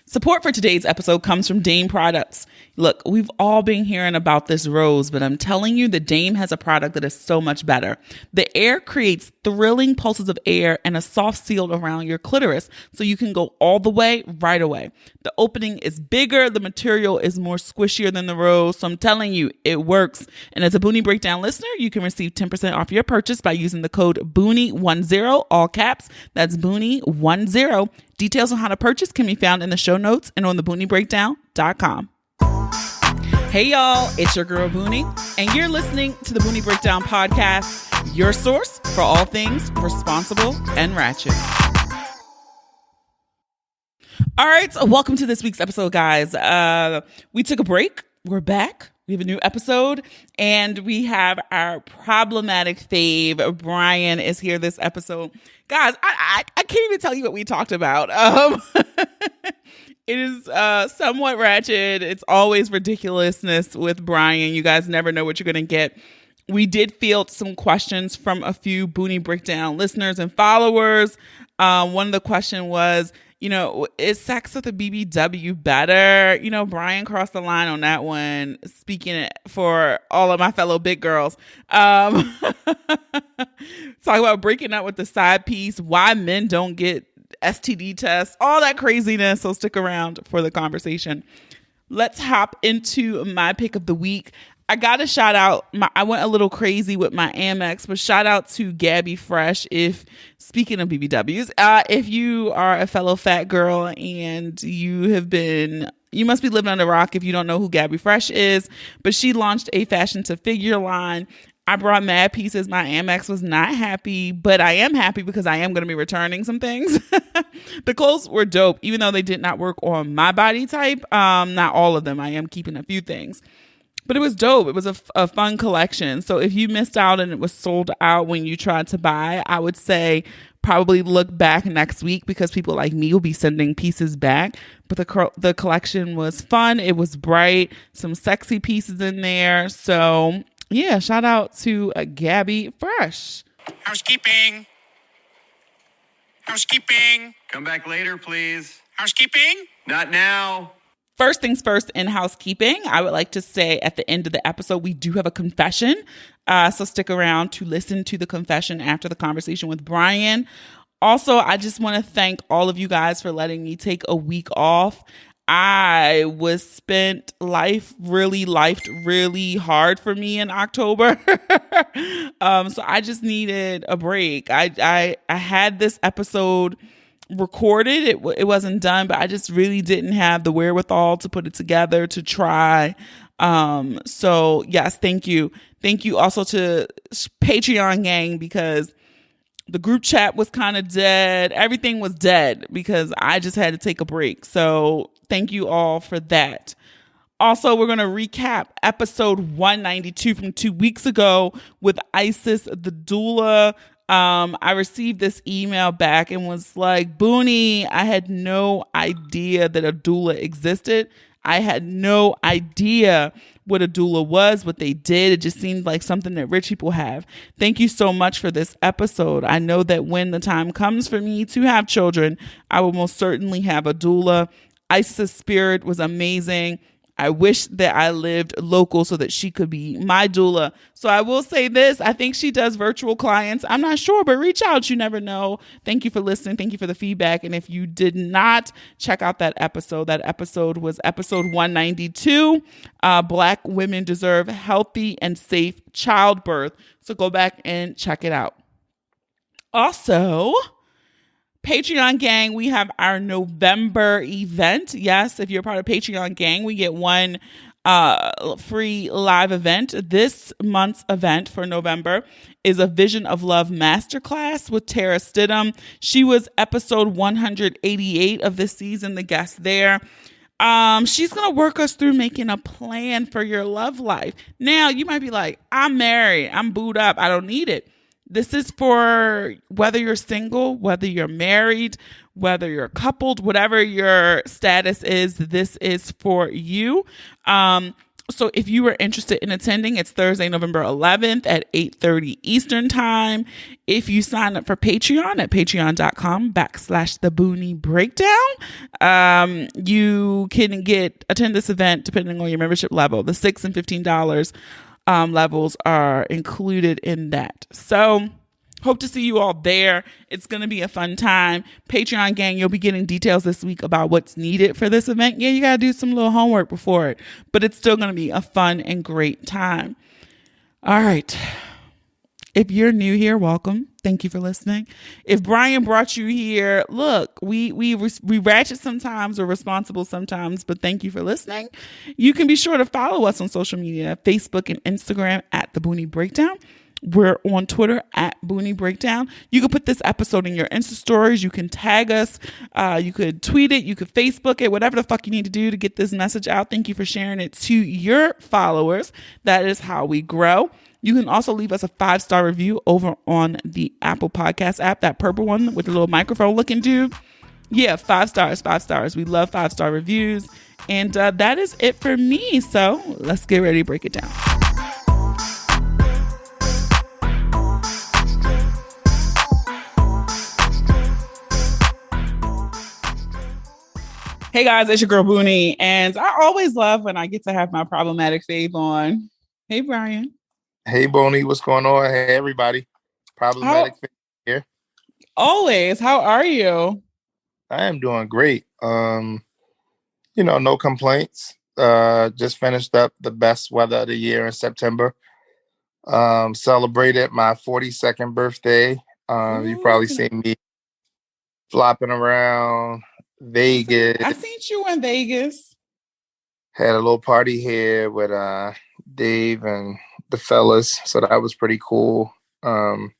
Support for today's episode comes from Dame Products. Look, we've all been hearing about this rose, but I'm telling you that Dame has a product that is so much better. The Air creates thrilling pulses of air and a soft seal around your clitoris, so you can go all the way right away. The opening is bigger, the material is more squishier than the rose, so I'm telling you, it works. And as a Boonie Breakdown listener, you can receive 10% off your purchase by using the code BOONIE10, all caps. That's BOONIE10. Details on how to purchase can be found in the show notes and on thebooниebreakdown.com. Hey y'all, it's your girl Boonie, and you're listening to the Boonie Breakdown podcast, your source for all things responsible and ratchet. All right, so welcome to this week's episode, guys. We took a break. We're back. We have a new episode, and we have our problematic fave. Brian is here this episode. Guys, I can't even tell you what we talked about. It is somewhat ratchet. It's always ridiculousness with Brian. You guys never know what you're going to get. We did field some questions from a few Boonie Breakdown listeners and followers. One of the questions was, is sex with a BBW better? Brian crossed the line on that one, speaking for all of my fellow big girls. Talk about breaking up with the side piece, why men don't get STD tests, all that craziness. So stick around for the conversation. Let's hop into my pick of the week. I got to shout out, I went a little crazy with my Amex, but shout out to Gabby Fresh. Speaking of BBWs, if you are a fellow fat girl and you must be living under a rock if you don't know who Gabby Fresh is, but she launched a fashion to figure line. I brought mad pieces. My Amex was not happy, but I am happy because I am going to be returning some things. The clothes were dope, even though they did not work on my body type. Not all of them. I am keeping a few things. But it was dope. It was a fun collection. So if you missed out and it was sold out when you tried to buy, I would say probably look back next week because people like me will be sending pieces back. But the collection was fun. It was bright. Some sexy pieces in there. So yeah, shout out to Gabby Fresh. Housekeeping. Come back later, please. Housekeeping. Not now. First things first, in housekeeping, I would like to say at the end of the episode, we do have a confession. So stick around to listen to the confession after the conversation with Brian. Also, I just want to thank all of you guys for letting me take a week off. Life really hard for me in October. So I just needed a break. I had this episode recorded. It wasn't done, but I just really didn't have the wherewithal to put it together to try. So yes, thank you. Thank you also to Patreon gang, because the group chat was kind of dead. Everything was dead because I just had to take a break. So thank you all for that. Also, we're going to recap episode 192 from 2 weeks ago with Isis the doula. I received this email back and was like, Boonie, I had no idea that a doula existed. I had no idea what a doula was, what they did. It just seemed like something that rich people have. Thank you so much for this episode. I know that when the time comes for me to have children, I will most certainly have a doula. Isis' spirit was amazing. I wish that I lived local so that she could be my doula. So I will say this. I think she does virtual clients. I'm not sure, but reach out. You never know. Thank you for listening. Thank you for the feedback. And if you did not check out that episode was episode 192. Black women deserve healthy and safe childbirth. So go back and check it out. Also, Patreon gang, we have our November event. Yes, if you're part of Patreon gang, we get one free live event. This month's event for November is a Vision of Love Masterclass with Tara Stidham. She was episode 188 of this season, the guest there. She's going to work us through making a plan for your love life. Now, you might be like, I'm married, I'm booed up, I don't need it. This is for whether you're single, whether you're married, whether you're coupled, whatever your status is, this is for you. So if you were interested in attending, it's Thursday, November 11th at 8:30 Eastern time. If you sign up for Patreon at patreon.com/the Boonie Breakdown, you can attend this event depending on your membership level. The $6 and $15 levels are included in that. So hope to see you all there. It's going to be a fun time. Patreon gang, you'll be getting details this week about what's needed for this event. Yeah, you got to do some little homework before it, but it's still going to be a fun and great time. All right. If you're new here, welcome. Thank you for listening. If Brian brought you here, look, we ratchet sometimes, or responsible sometimes, but thank you for listening. You can be sure to follow us on social media, Facebook and Instagram at The Boonie Breakdown. We're on Twitter at Boonie Breakdown. You can put this episode in your Insta stories. You can tag us. You could tweet it. You could Facebook it. Whatever the fuck you need to do to get this message out. Thank you for sharing it to your followers. That is how we grow. You can also leave us a 5-star review over on the Apple Podcast app, that purple one with the little microphone looking dude. Yeah, 5 stars, 5 stars. We love 5-star reviews. And that is it for me. So let's get ready to break it down. Hey guys, it's your girl Boonie, and I always love when I get to have my problematic fave on. Hey Brian. Hey Bonnie, what's going on? Hey everybody. Problematic fave here. Always. How are you? I am doing great. No complaints. Just finished up the best weather of the year in September. Celebrated my 42nd birthday. You probably seen me flopping around Vegas. I seen you in Vegas. Had a little party here with Dave and the fellas, so that was pretty cool. I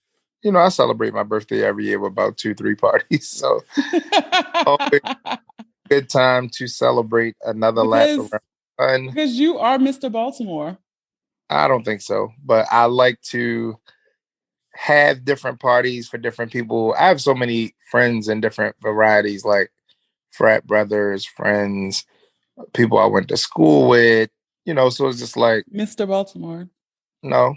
celebrate my birthday every year with about 2-3 parties, so always good time to celebrate another lap around. Because you are Mr. Baltimore. I don't think so, but I like to have different parties for different people. I have so many friends in different varieties, like frat brothers, friends, people I went to school with, so it's just like Mr. Baltimore. Nope.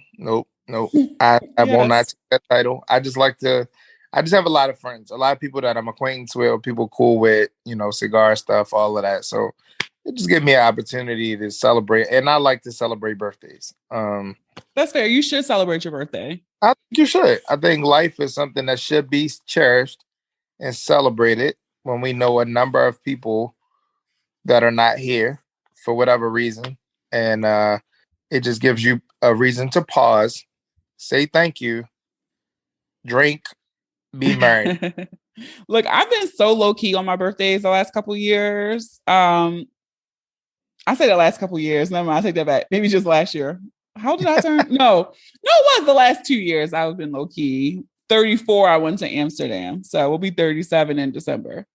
I will not take that title. I just have a lot of friends, a lot of people that I'm acquainted with, or people cool with, cigar stuff, all of that. So it just gives me an opportunity to celebrate. And I like to celebrate birthdays. That's fair. You should celebrate your birthday. I think you should. I think life is something that should be cherished and celebrated when we know a number of people that are not here for whatever reason. And it just gives you a reason to pause, say thank you, drink, be married. Look, I've been so low key on my birthdays the last couple of years. I say the last couple of years. Never mind, I take that back. Maybe just last year. How did I turn? No, it was the last 2 years. I've been low key. 34, I went to Amsterdam. So we'll be 37 in December.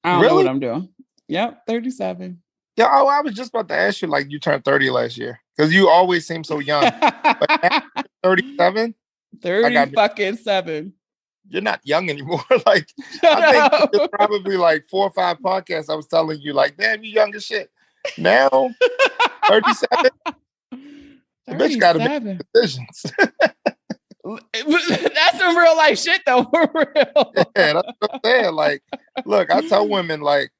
I don't know what I'm doing. Yep, 37. Yeah, I was just about to ask you, like, you turned 30 last year. Because you always seem so young. But 37? 37. You're not young anymore. Like, I think it's probably like 4 or 5 podcasts I was telling you, like, damn, you young as shit. Now, 37? The bitch got to make decisions. That's some real life shit, though, for real. Yeah, that's what I'm saying. Like, look, I tell women, like,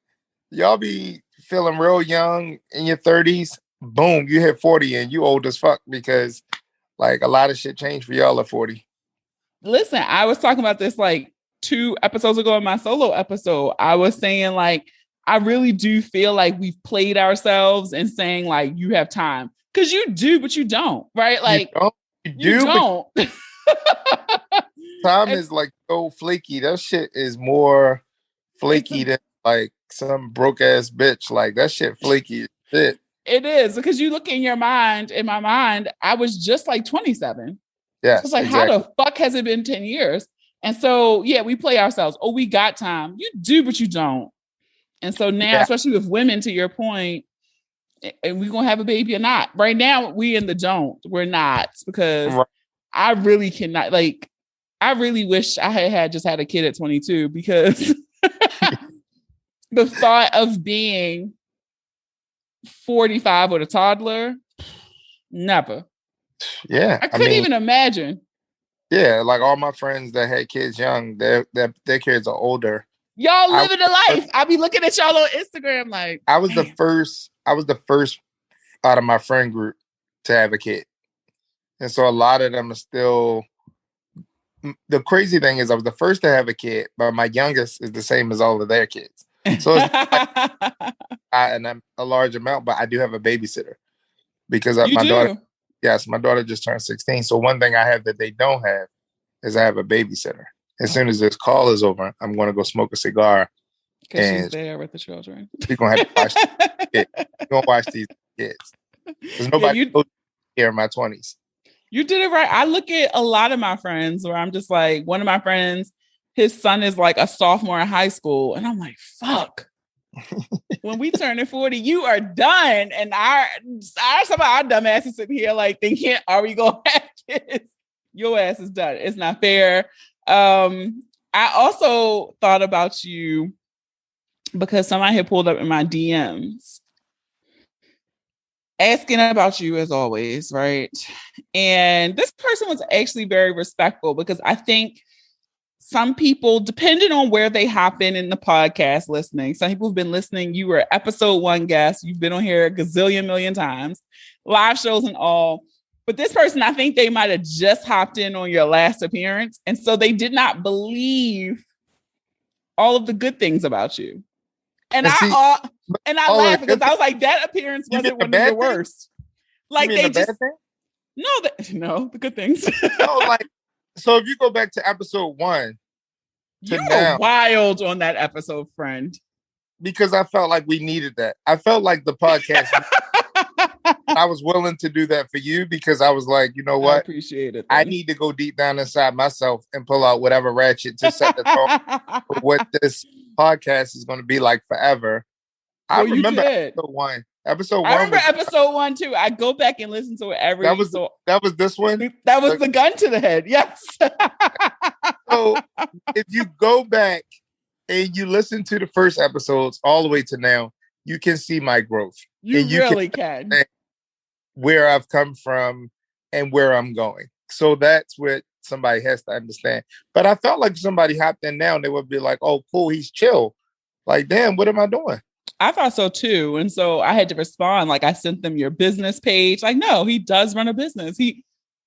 y'all be feeling real young in your 30s. Boom, you hit 40 and you old as fuck, because, like, a lot of shit changed for y'all at 40. Listen, I was talking about this like 2 episodes ago in my solo episode. I was saying, like, I really do feel like we've played ourselves and saying, like, you have time. Because you do, but you don't, right? Like, you don't. Time is like so flaky. That shit is more flaky than like some broke ass bitch. Like, that shit flaky as shit. It is, because you look in my mind, I was just like 27. Yeah. So it's like, exactly. How the fuck has it been 10 years? And so, yeah, we play ourselves. Oh, we got time. You do, but you don't. And so now, especially with women, to your point, and we're going to have a baby or not. Right now, we in the don't. We're not, because I really cannot, like, I really wish I had just had a kid at 22, because the thought of being 45 with a toddler. Never. Yeah. I couldn't even imagine. Yeah, like all my friends that had kids young, their kids are older. Y'all living the life. I be looking at y'all on Instagram like I was the first out of my friend group to have a kid. And so a lot of them are still. The crazy thing is I was the first to have a kid, but my youngest is the same as all of their kids. So it's like I'm a large amount, but I do have a babysitter because you my do? daughter. Yes, my daughter just turned 16. So one thing I have that they don't have is I have a babysitter. As soon as this call is over, I'm going to go smoke a cigar. Because she's there with the children. We're going to have to watch we're going to watch these kids. There's nobody here in my 20s. You did it right. I look at a lot of my friends where I'm just like, one of my friends, his son is like a sophomore in high school. And I'm like, fuck. When we turn 40, you are done. And some of our dumb asses sitting here like thinking, are we going to have kids? Your ass is done. It's not fair. I also thought about you because somebody had pulled up in my DMs asking about you as always, right? And this person was actually very respectful because I think some people, depending on where they hop in the podcast listening, some people have been listening. You were episode 1 guest. You've been on here a gazillion million times, live shows and all. But this person, I think they might have just hopped in on your last appearance. And so they did not believe all of the good things about you. And I laughed because I was like, that appearance wasn't one of your worst. Like they just no, the good things. No, like so if you go back to episode 1 you were wild on that episode, friend. Because I felt like we needed that. I felt like the podcast I was willing to do that for you because I was like, you know what? I appreciate it. I need to go deep down inside myself and pull out whatever ratchet to set the tone for what this podcast is going to be like forever. I remember episode 1. Episode 1. I remember episode 1 too. I go back and listen to it every. That was this one. That was the gun to the head. Yes. So if you go back and you listen to the first episodes all the way to now, you can see my growth. You really can. Where I've come from and where I'm going. So that's what somebody has to understand. But I felt like somebody hopped in now and they would be like, oh, cool, he's chill. Like, damn, what am I doing? I thought so too. And so I had to respond. Like I sent them your business page. Like, no, he does run a business.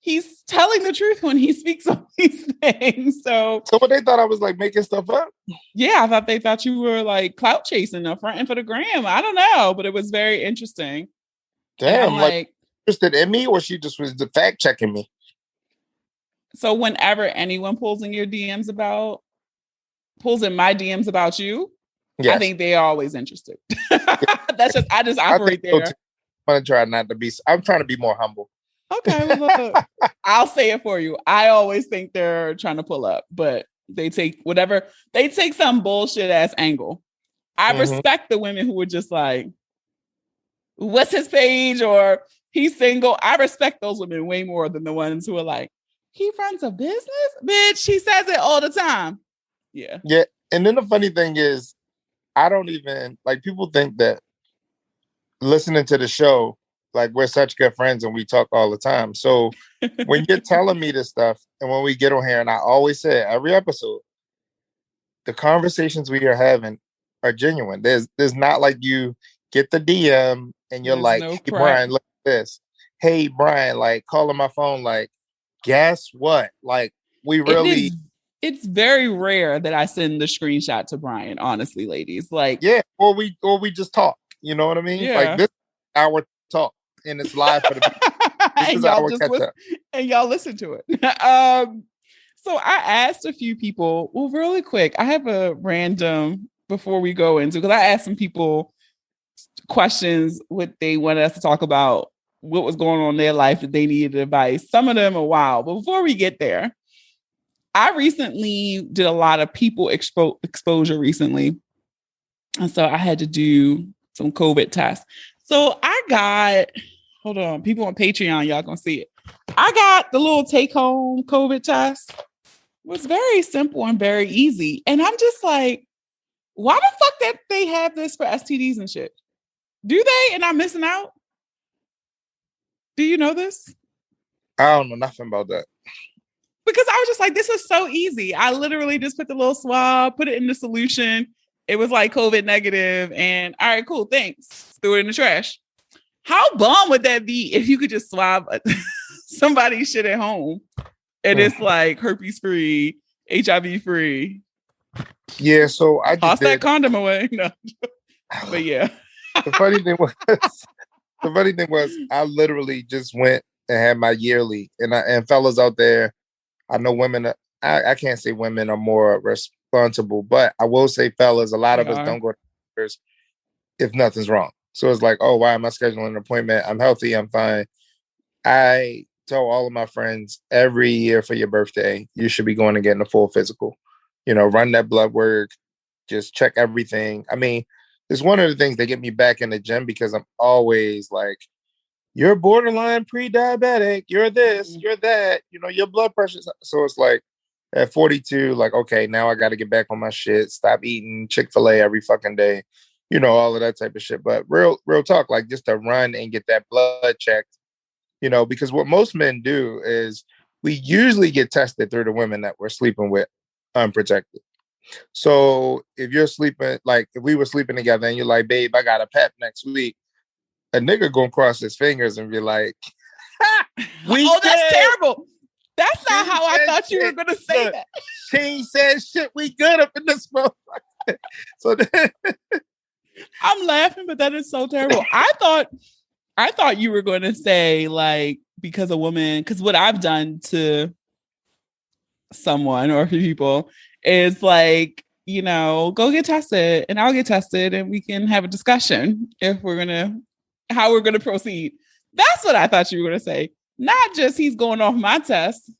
He's telling the truth when he speaks on these things. So what they thought I was like making stuff up? Yeah, I thought they thought you were like clout chasing or fronting for the gram. I don't know, but it was very interesting. Damn, like interested in me, or she just was fact checking me? So whenever anyone pulls in my DMs about you, yes. I think they are always interested. That's just I operate there. I'm gonna try not to be. I'm trying to be more humble. Okay, well, look, I'll say it for you. I always think they're trying to pull up, but they take some bullshit ass angle. I respect the women who were just like, what's his page? Or he's single. I respect those women way more than the ones who are like, he runs a business? Bitch, he says it all the time. Yeah. Yeah. And then the funny thing is, I don't even, like, people think that listening to the show, like, we're such good friends and we talk all the time. So when you're telling me this stuff and when we get on here, and I always say it, every episode, the conversations we are having are genuine. There's not like you get the DM and you're like, hey, Brian, look at this. Hey, Brian, like, calling my phone, like, guess what? Like, we really... It's very rare that I send the screenshot to Brian, honestly, ladies. Like, yeah, or we just talk. You know what I mean? Yeah. Like, this is our talk. And it's live for the people. And y'all listen to it. So I asked a few people, well, really quick, I have a random before we go into, because I asked some people questions, what they wanted us to talk about, what was going on in their life, that they needed advice. Some of them are wild. But before we get there, I recently did a lot of people exposure recently. And so I had to do some COVID tests. So I got, hold on, people on Patreon, y'all gonna see it. I got the little take-home COVID test. It was very simple and very easy. And I'm just like, why the fuck that they have this for STDs and shit? Do they? And I'm missing out? Do you know this? I don't know nothing about that. Because I was just like, this is so easy. I literally just put the little swab, put it in the solution. It was like COVID negative, and all right, cool, thanks. Threw it in the trash. How bomb would that be if you could just swab somebody's shit at home and it's like herpes free, HIV free? Yeah, so I Toss just that did. condom away. No, but yeah. The funny thing was, I literally just went and had my yearly, and fellas out there, I know women. I can't say women are more responsible, but I will say, fellas, a lot They of us are. don't go to doctors if nothing's wrong. So it's like, oh, why am I scheduling an appointment? I'm healthy. I'm fine. I tell all of my friends every year for your birthday, you should be going and getting a full physical. Run that blood work, just check everything. I mean, it's one of the things that get me back in the gym because I'm always like, you're borderline pre-diabetic, you're this, you're that, your blood pressure. So it's like at 42, like, okay, now I got to get back on my shit, stop eating Chick-fil-A every fucking day, all of that type of shit. But real talk, like just to run and get that blood checked, because what most men do is we usually get tested through the women that we're sleeping with unprotected. So if you're sleeping, like if we were sleeping together and you're like, babe, I got a pep next week, a nigga gonna cross his fingers and be like, oh, that's terrible. That's not how I thought you were gonna say that. She ain't said shit, we good up in this motherfucker. So I'm laughing, but that is so terrible. I thought you were going to say like because a woman, because what I've done to someone or a few people is like, go get tested and I'll get tested and we can have a discussion if how we're gonna proceed. That's what I thought you were gonna say. Not just he's going off my test.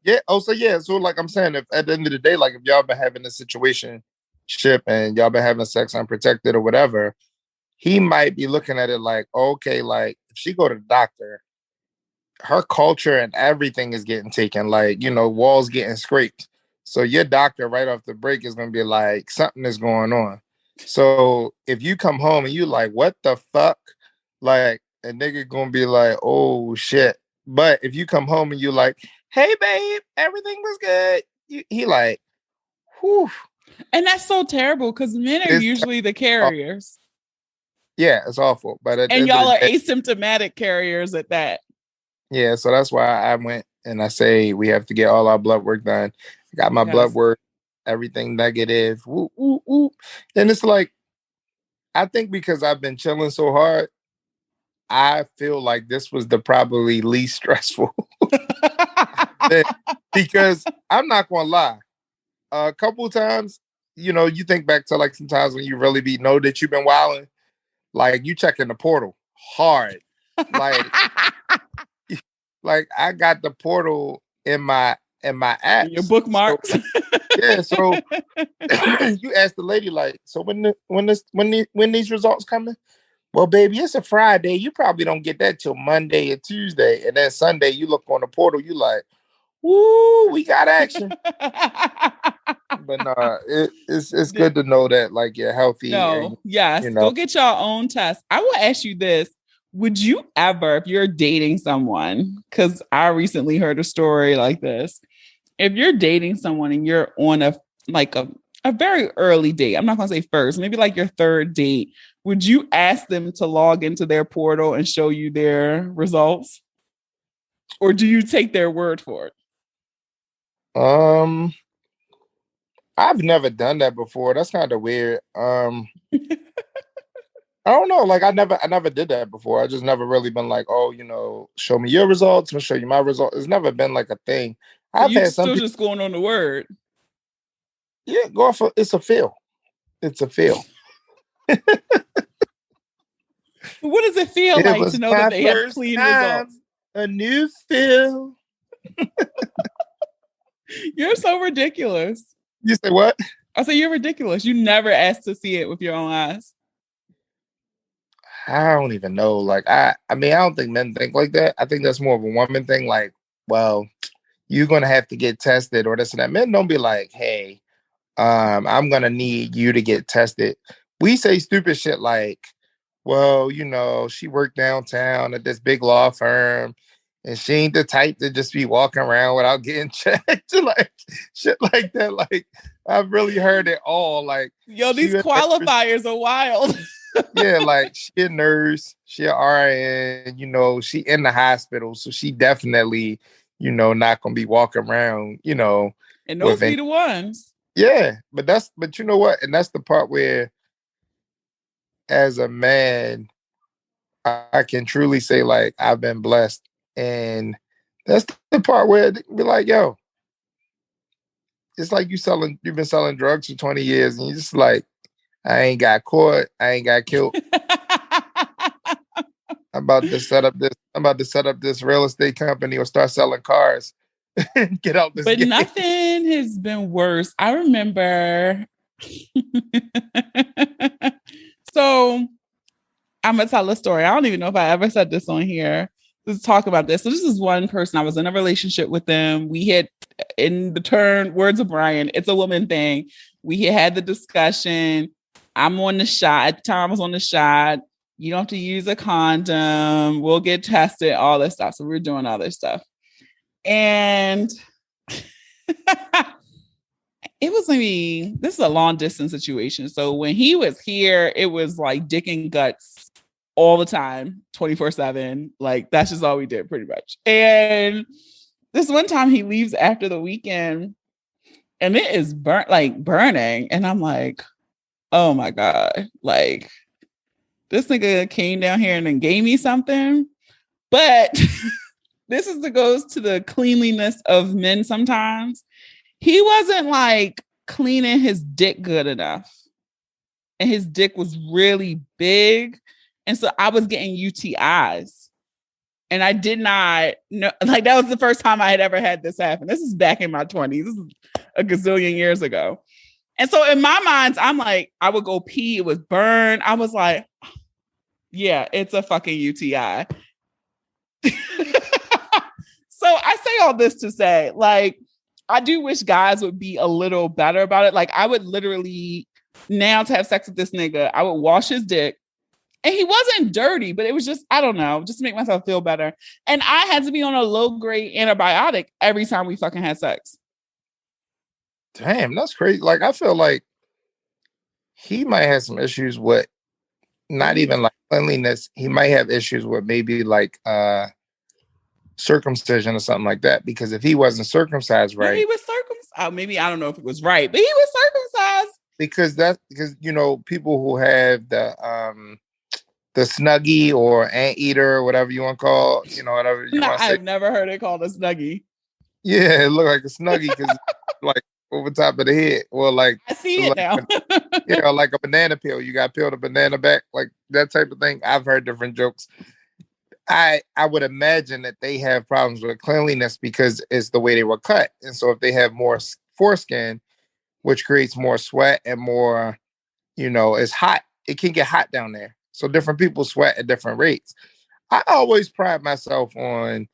Yeah. Oh, so yeah. So like I'm saying, if at the end of the day, like if y'all been having a situation ship and y'all been having sex unprotected or whatever, he might be looking at it like, okay, like if she go to the doctor, her culture and everything is getting taken, like, walls getting scraped. So your doctor right off the break is going to be like, something is going on. So if you come home and you like, what the fuck? Like a nigga going to be like, oh shit. But if you come home and you like, hey babe, everything was good. He like, whew. And that's so terrible because men are usually the carriers. Yeah, it's awful. But and y'all are asymptomatic carriers at that. Yeah, so that's why I went and I say we have to get all our blood work done. I got my blood work, everything negative. Whoop, whoop, whoop. And it's like, I think because I've been chilling so hard, I feel like this was the probably least stressful. Because I'm not going to lie. A couple of times, you think back to like sometimes when you really know that you've been wilding, like you checking the portal hard. Like I got the portal in my app. Your bookmarks. So, yeah. So you ask the lady like, so when these results coming? Well, baby, it's a Friday. You probably don't get that till Monday or Tuesday, and then Sunday you look on the portal. You like, woo, we got action. But no, it's good to know that like you're healthy. No, and, yes, go get your own test. I will ask you this. Would you ever, if you're dating someone, because I recently heard a story like this, if you're dating someone and you're on a very early date, I'm not going to say first, maybe like your third date, would you ask them to log into their portal and show you their results? Or do you take their word for it? I've never done that before. That's kind of weird. I don't know. Like I never did that before. I just never really been like, oh, show me your results. I'll show you my results. It's never been like a thing. So I've had some people just going on the word. Yeah, go off. It's a feel. It's a feel. What does it feel like to know that they have clean results? A new feel. You're so ridiculous. You say what? I say you're ridiculous. You never asked to see it with your own eyes. I don't even know. Like, I mean, I don't think men think like that. I think that's more of a woman thing. Like, well, you're going to have to get tested or this and that. Men don't be like, hey, I'm going to need you to get tested. We say stupid shit like, well, she worked downtown at this big law firm, and she ain't the type to just be walking around without getting checked. Like shit like that. Like I've really heard it all. Like Yo, these qualifiers are wild. yeah, like she a nurse, she a RN, she in the hospital, so she definitely, not gonna be walking around, And those with be the ones. yeah, but you know what? And that's the part where, as a man, I can truly say like I've been blessed, and that's the part where they be like, yo, it's like you've been selling drugs for 20 years, and you just like, I ain't got caught, I ain't got killed. I'm about to set up this real estate company or start selling cars and get out this But game. nothing has been worse. I remember. So I'm gonna tell a story. I don't even know if I ever said this on here. Let's talk about this. So this is one person. I was in a relationship with them. We had, in the turn words of Brian, it's a woman thing. We had the discussion. I'm on the shot. At the time I was on the shot. You don't have to use a condom. We'll get tested, all this stuff. So we're doing all this stuff. And it was maybe, this is a long distance situation. So when he was here, it was like dick and guts all the time, 24/7. Like that's just all we did pretty much. And this one time he leaves after the weekend and it is burning. And I'm like, oh my God, like this nigga came down here and then gave me something. But this goes to the cleanliness of men sometimes. He wasn't like cleaning his dick good enough. And his dick was really big. And so I was getting UTIs. And I did not know, like that was the first time I had ever had this happen. This is back in my 20s. This is a gazillion years ago. And so in my mind, I'm like, I would go pee, it was burn. I was like, yeah, it's a fucking UTI. So I say all this to say, like, I do wish guys would be a little better about it. Like, I would literally, now to have sex with this nigga, I would wash his dick. And he wasn't dirty, but it was just, I don't know, just to make myself feel better. And I had to be on a low-grade antibiotic every time we fucking had sex. Damn, that's crazy. Like, I feel like he might have some issues with not even like cleanliness. He might have issues with maybe like circumcision or something like that. Because if he wasn't circumcised right, no, he was circumcised. Oh, maybe I don't know if it was right, but he was circumcised. Because people who have the Snuggie or Anteater or whatever you want to call, whatever you want to say. I've never heard it called a Snuggie. Yeah, it looked like a Snuggie because like over top of the head. Well, like I see it now. Yeah, like a banana peel. You got peeled a banana back, like that type of thing. I've heard different jokes. I would imagine that they have problems with cleanliness because it's the way they were cut. And so if they have more foreskin, which creates more sweat and more, it's hot. It can get hot down there. So different people sweat at different rates. I always pride myself on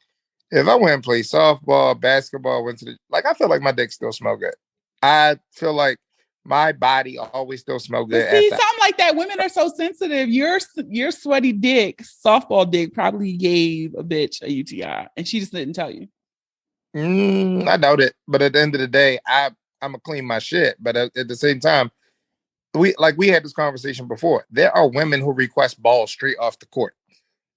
if I went and played softball, basketball, I feel like my dick still smell good. I feel like my body always still smell good. But see, something like that. Women are so sensitive. Your sweaty dick, softball dick, probably gave a bitch a UTI, and she just didn't tell you. I doubt it. But at the end of the day, I'm gonna clean my shit. But at the same time, we had this conversation before. There are women who request balls straight off the court.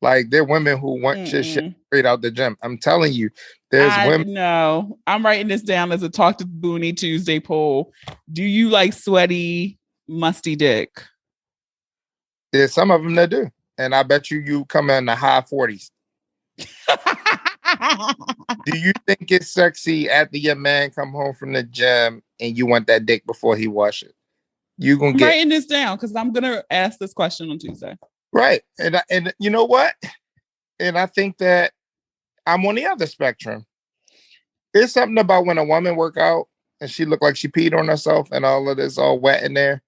Like there are women who want shit straight out the gym. I'm telling you, there's women. No, I'm writing this down as a Talk to Boonie Tuesday poll. Do you like sweaty, musty dick? There's some of them that do, and I bet you come in the high 40s. Do you think it's sexy after your man come home from the gym and you want that dick before he wash it? You gonna get writing this down because I'm gonna ask this question on Tuesday. Right. And you know what? And I think that I'm on the other spectrum. There's something about when a woman work out and she look like she peed on herself and all of this all wet in there.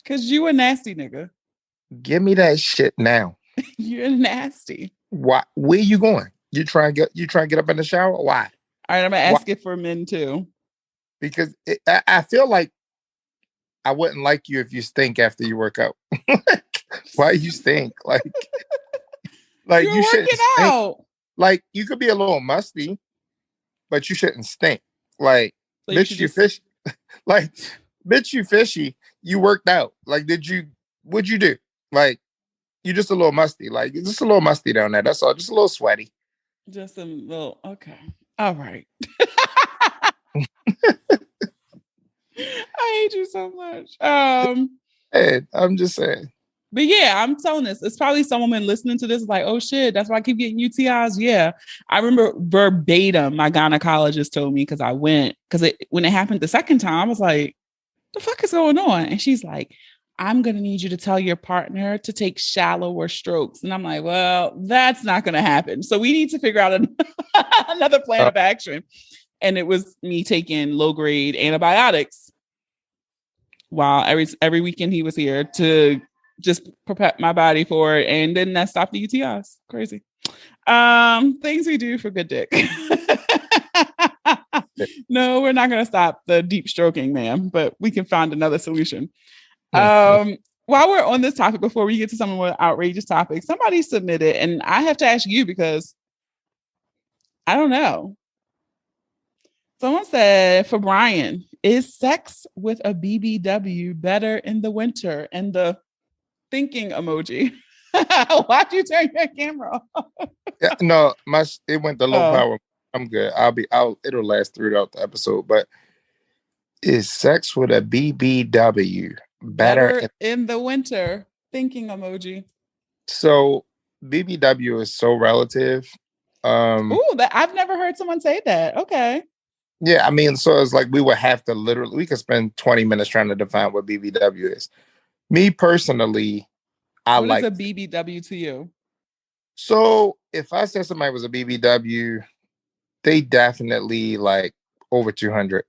Cause you a nasty nigga. Give me that shit now. You're nasty. Why? Where you going? You trying to get up in the shower? Why? All right, I'm gonna ask it for men too. Because I feel like I wouldn't like you if you stink after you work out. Why you stink? You You were shouldn't working stink. out. Like, you could be a little musty, but you shouldn't stink. Like, So you should bitch, you just fish. Like, bitch, you fishy. You worked out. Like, what'd you do? Like, you just a little musty. Like, you're just a little musty down there. That's all. Just a little sweaty. just a little okay. All right. I hate you so much. Hey, I'm just saying. But yeah, I'm telling this. It's probably some woman listening to this like, oh shit, that's why I keep getting UTIs. Yeah. I remember verbatim my gynecologist told me because I went, because when it happened the second time, I was like, the fuck is going on? And she's like, I'm going to need you to tell your partner to take shallower strokes. And I'm like, well, that's not going to happen. So we need to figure out another plan of action. And it was me taking low grade antibiotics while every weekend he was here to just prepare my body for it. And then that stopped the UTIs. Crazy. Things we do for good dick. No, we're not going to stop the deep stroking, ma'am, but we can find another solution. While we're on this topic, before we get to some more outrageous topics, somebody submitted, and I have to ask you because I don't know. Someone said for Brian, is sex with a BBW better in the winter? And the thinking emoji. Why'd you turn your camera off? Yeah, no, it went to low power. I'm good. It'll last throughout the episode. But is sex with a BBW better in the winter? Thinking emoji. So BBW is so relative. I've never heard someone say that. Okay. Yeah, I mean, so it's like we could spend 20 minutes trying to define what BBW is. Me personally, what is a BBW to you? So if I said somebody was a BBW, they definitely like over 200.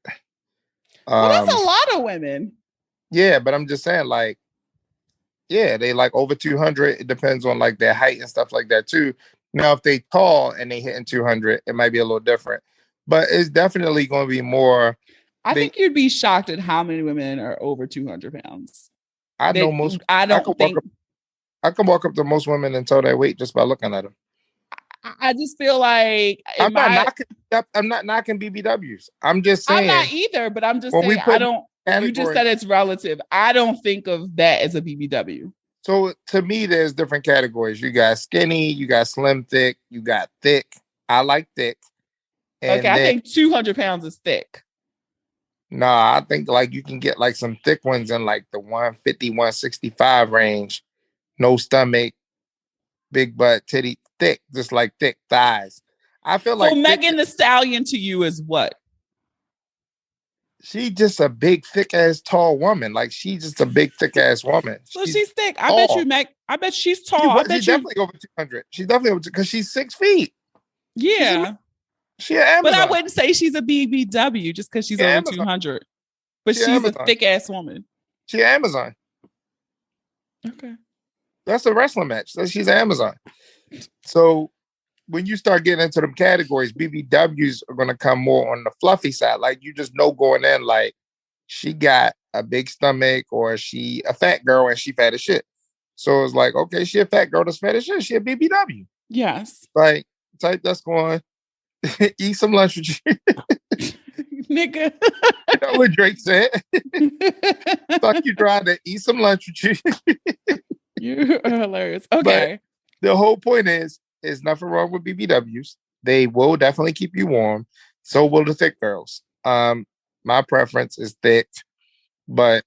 Well, that's a lot of women. Yeah, but I'm just saying, like, yeah, they like over 200. It depends on like their height and stuff like that too. Now, if they tall and they hitting 200, it might be a little different. But it's definitely going to be more. I think you'd be shocked at how many women are over 200 pounds. I know most. I don't think. I can walk up to most women and tell their weight just by looking at them. I just feel like I'm not knocking BBWs. I'm just saying. I'm not either, but I'm just saying I don't. You just said it's relative. I don't think of that as a BBW. So to me, there's different categories. You got skinny, you got slim, thick, you got thick. I like thick. And I think 200 pounds is thick. Nah, I think like you can get like some thick ones in like the 150, 165 range. No stomach, big butt, titty, thick, just like thick thighs. I feel like Megan Thee Stallion to you is what? She just a big, thick ass, tall woman. Like she's just a big, thick ass woman. So she's thick. I bet you, Meg. I bet she's tall. She's definitely over 200. She's definitely over because she's 6 feet. Yeah. She Amazon. But I wouldn't say she's a BBW just because she's over 200. But she's a thick ass woman. She's Amazon. Okay. That's a wrestling match. So she's Amazon. So when you start getting into them categories, BBWs are going to come more on the fluffy side. Like you just know going in, like she got a big stomach or she a fat girl and she fat as shit. So it's like, okay, she a fat girl that's fat as shit. She a BBW. Yes. Like type that's going eat some lunch with you. Nigga. You know what Drake said? Fuck you trying to eat some lunch with you. You are hilarious. Okay. But the whole point is, there's nothing wrong with BBWs. They will definitely keep you warm. So will the thick girls. My preference is thick, but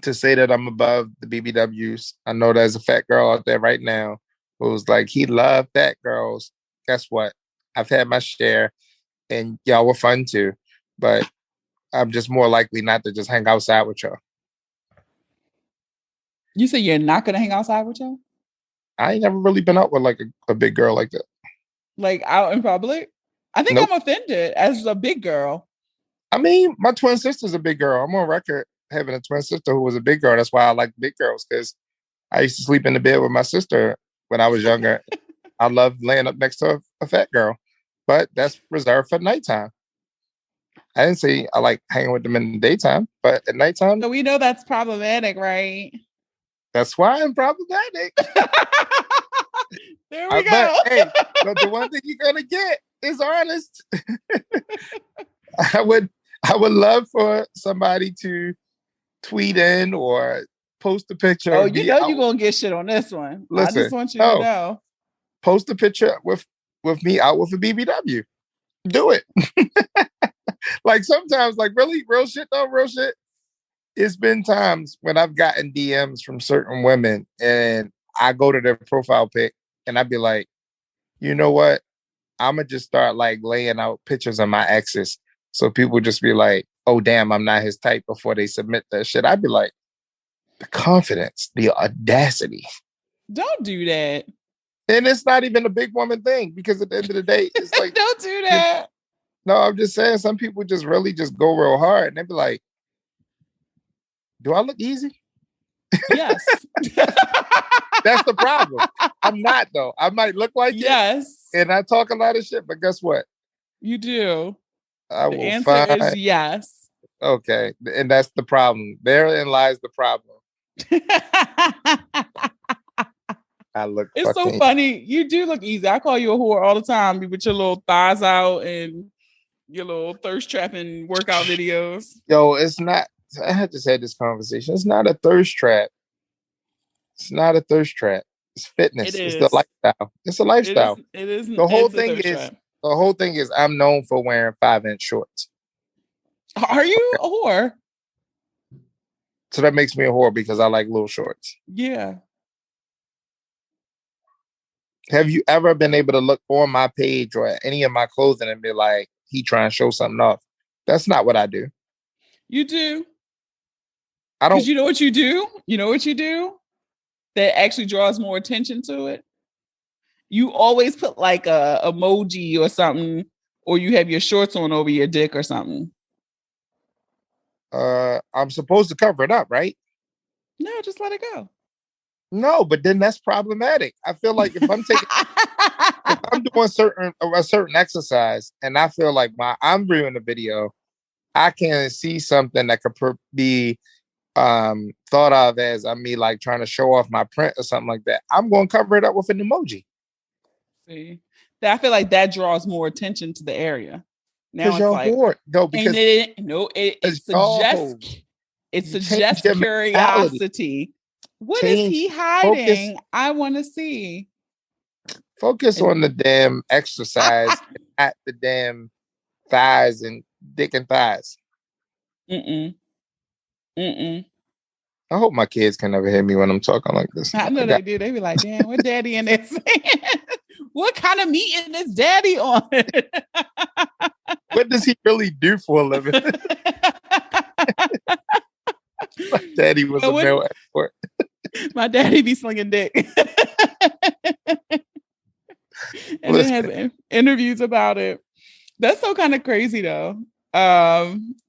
to say that I'm above the BBWs, I know there's a fat girl out there right now who's like, he loved fat girls. Guess what? I've had my share and y'all were fun too, but I'm just more likely not to just hang outside with y'all. You say you're not going to hang outside with y'all? I ain't never really been out with like a big girl like that. Like out in public? I think I'm offended as a big girl. I mean, my twin sister's a big girl. I'm on record having a twin sister who was a big girl. That's why I like big girls, because I used to sleep in the bed with my sister when I was younger. I loved laying up next to a fat girl, but that's reserved for nighttime. I didn't say I like hanging with them in the daytime, but at nighttime. So we know that's problematic, right? That's why I'm problematic. There we go. But the one thing you're gonna get is honest. I would love for somebody to tweet in or post a picture. Oh, you know you're gonna get shit on this one. Listen, I just want you to know. Post a picture with me out with a BBW. Do it. Like sometimes, like really, real shit though, real shit. It's been times when I've gotten DMs from certain women and I go to their profile pic and I'd be like, you know what? I'm gonna just start like laying out pictures of my exes. So people just be like, oh damn, I'm not his type before they submit that shit. I'd be like, the confidence, the audacity. Don't do that. And it's not even a big woman thing because at the end of the day, it's like don't do that. No, I'm just saying some people just really just go real hard and they be like, do I look easy? Yes. That's the problem. I'm not though. I might look like yes. It, and I talk a lot of shit, but guess what? You do. The answer is yes. Okay. And that's the problem. Therein lies the problem. I look It's so funny. You do look easy. I call you a whore all the time with your little thighs out and your little thirst trapping workout videos. Yo, it's not. I had to say this conversation. It's not a thirst trap. It's not a thirst trap. It's fitness. It's the lifestyle. It's a lifestyle. It is. The whole thing is. The whole thing is. I'm known for wearing 5-inch shorts. Are you a whore? So that makes me a whore because I like little shorts. Yeah. Have you ever been able to look on my page or any of my clothing and be like, he trying to show something off? That's not what I do. You do. I don't. Because you know what you do? You know what you do? That actually draws more attention to it. You always put like a emoji or something, or you have your shorts on over your dick or something. I'm supposed to cover it up, right? No, just let it go. No, but then that's problematic. I feel like if I'm taking, if I'm doing a certain exercise, and I feel like I'm viewing the video, I can see something that could be thought of as me like trying to show off my print or something like that. I'm going to cover it up with an emoji. See, I feel like that draws more attention to the area. Now it's like bored. No, because it suggests curiosity. What is he hiding? I want to see. Focus on the damn exercise, not the damn thighs and dick and thighs. I hope my kids can never hear me when I'm talking like this. I know they do. They be like, damn, what daddy in there saying? What kind of meeting is daddy on? What does he really do for a living? My daddy was a male expert. My daddy be slinging dick. And it has interviews about it. That's so kind of crazy though.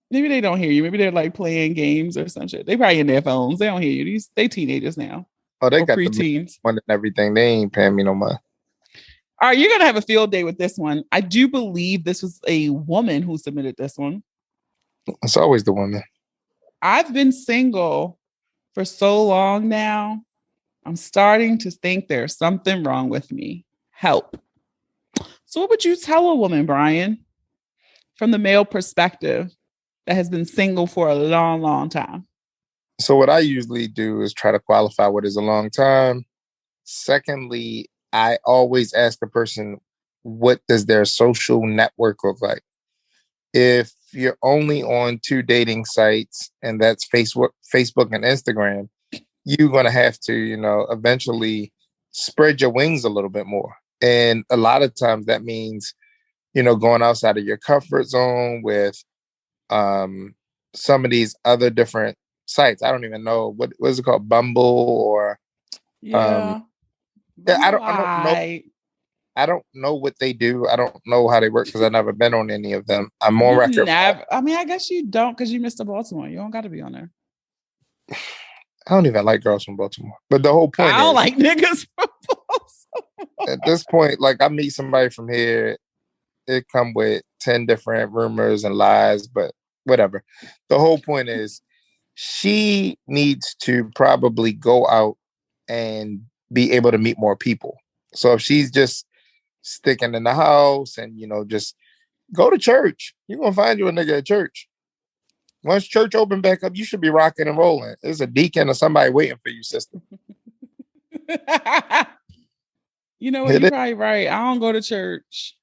Maybe they don't hear you. Maybe they're like playing games or some shit. They probably in their phones. They don't hear you. They teenagers now. Oh, they got preteens. One and everything. They ain't paying me no money. All right, you're gonna have a field day with this one. I do believe this was a woman who submitted this one. It's always the woman. I've been single for so long now. I'm starting to think there's something wrong with me. Help. So what would you tell a woman, Brian, from the male perspective that has been single for a long, long time? So what I usually do is try to qualify what is a long time. Secondly, I always ask the person, what does their social network look like? If you're only on 2 dating sites, and that's Facebook and Instagram, you're going to have to, eventually spread your wings a little bit more. And a lot of times that means, going outside of your comfort zone with some of these other different sites. I don't even know what is it called, Bumble or I don't know what they do. I don't know how they work because I've never been on any of them. I'm on record. I guess you don't because you missed the Baltimore. You don't got to be on there. I don't even like girls from Baltimore. But the whole point I don't like niggas from Baltimore. At this point, like I meet somebody from here, it come with 10 different rumors and lies, but whatever. The whole point is she needs to probably go out and be able to meet more people. So if she's just sticking in the house and, just go to church, you're going to find you a nigga at church. Once church open back up, you should be rocking and rolling. There's a deacon or somebody waiting for you, sister. You know what? You're probably right. I don't go to church.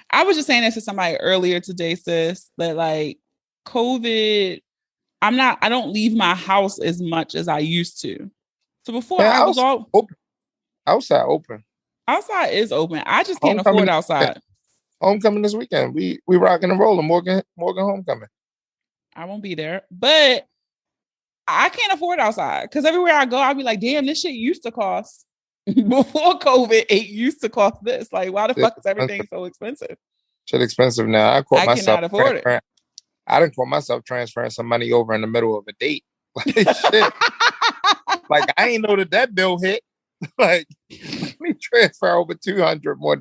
I was just saying this to somebody earlier today, sis, that like COVID, I don't leave my house as much as I used to. So before I was all open. Outside open. Outside is open. I just can't afford outside. Homecoming this weekend. We rocking and rolling. Morgan homecoming. I won't be there, but I can't afford outside because everywhere I go, I'll be like, damn, this shit used to cost before COVID. It used to cost this. Like, why the fuck is everything so expensive? Shit expensive now. I cannot afford it. I didn't call myself transferring some money over in the middle of a date. Like, shit. Like, I ain't know that bill hit. Like, let me transfer over $200 more.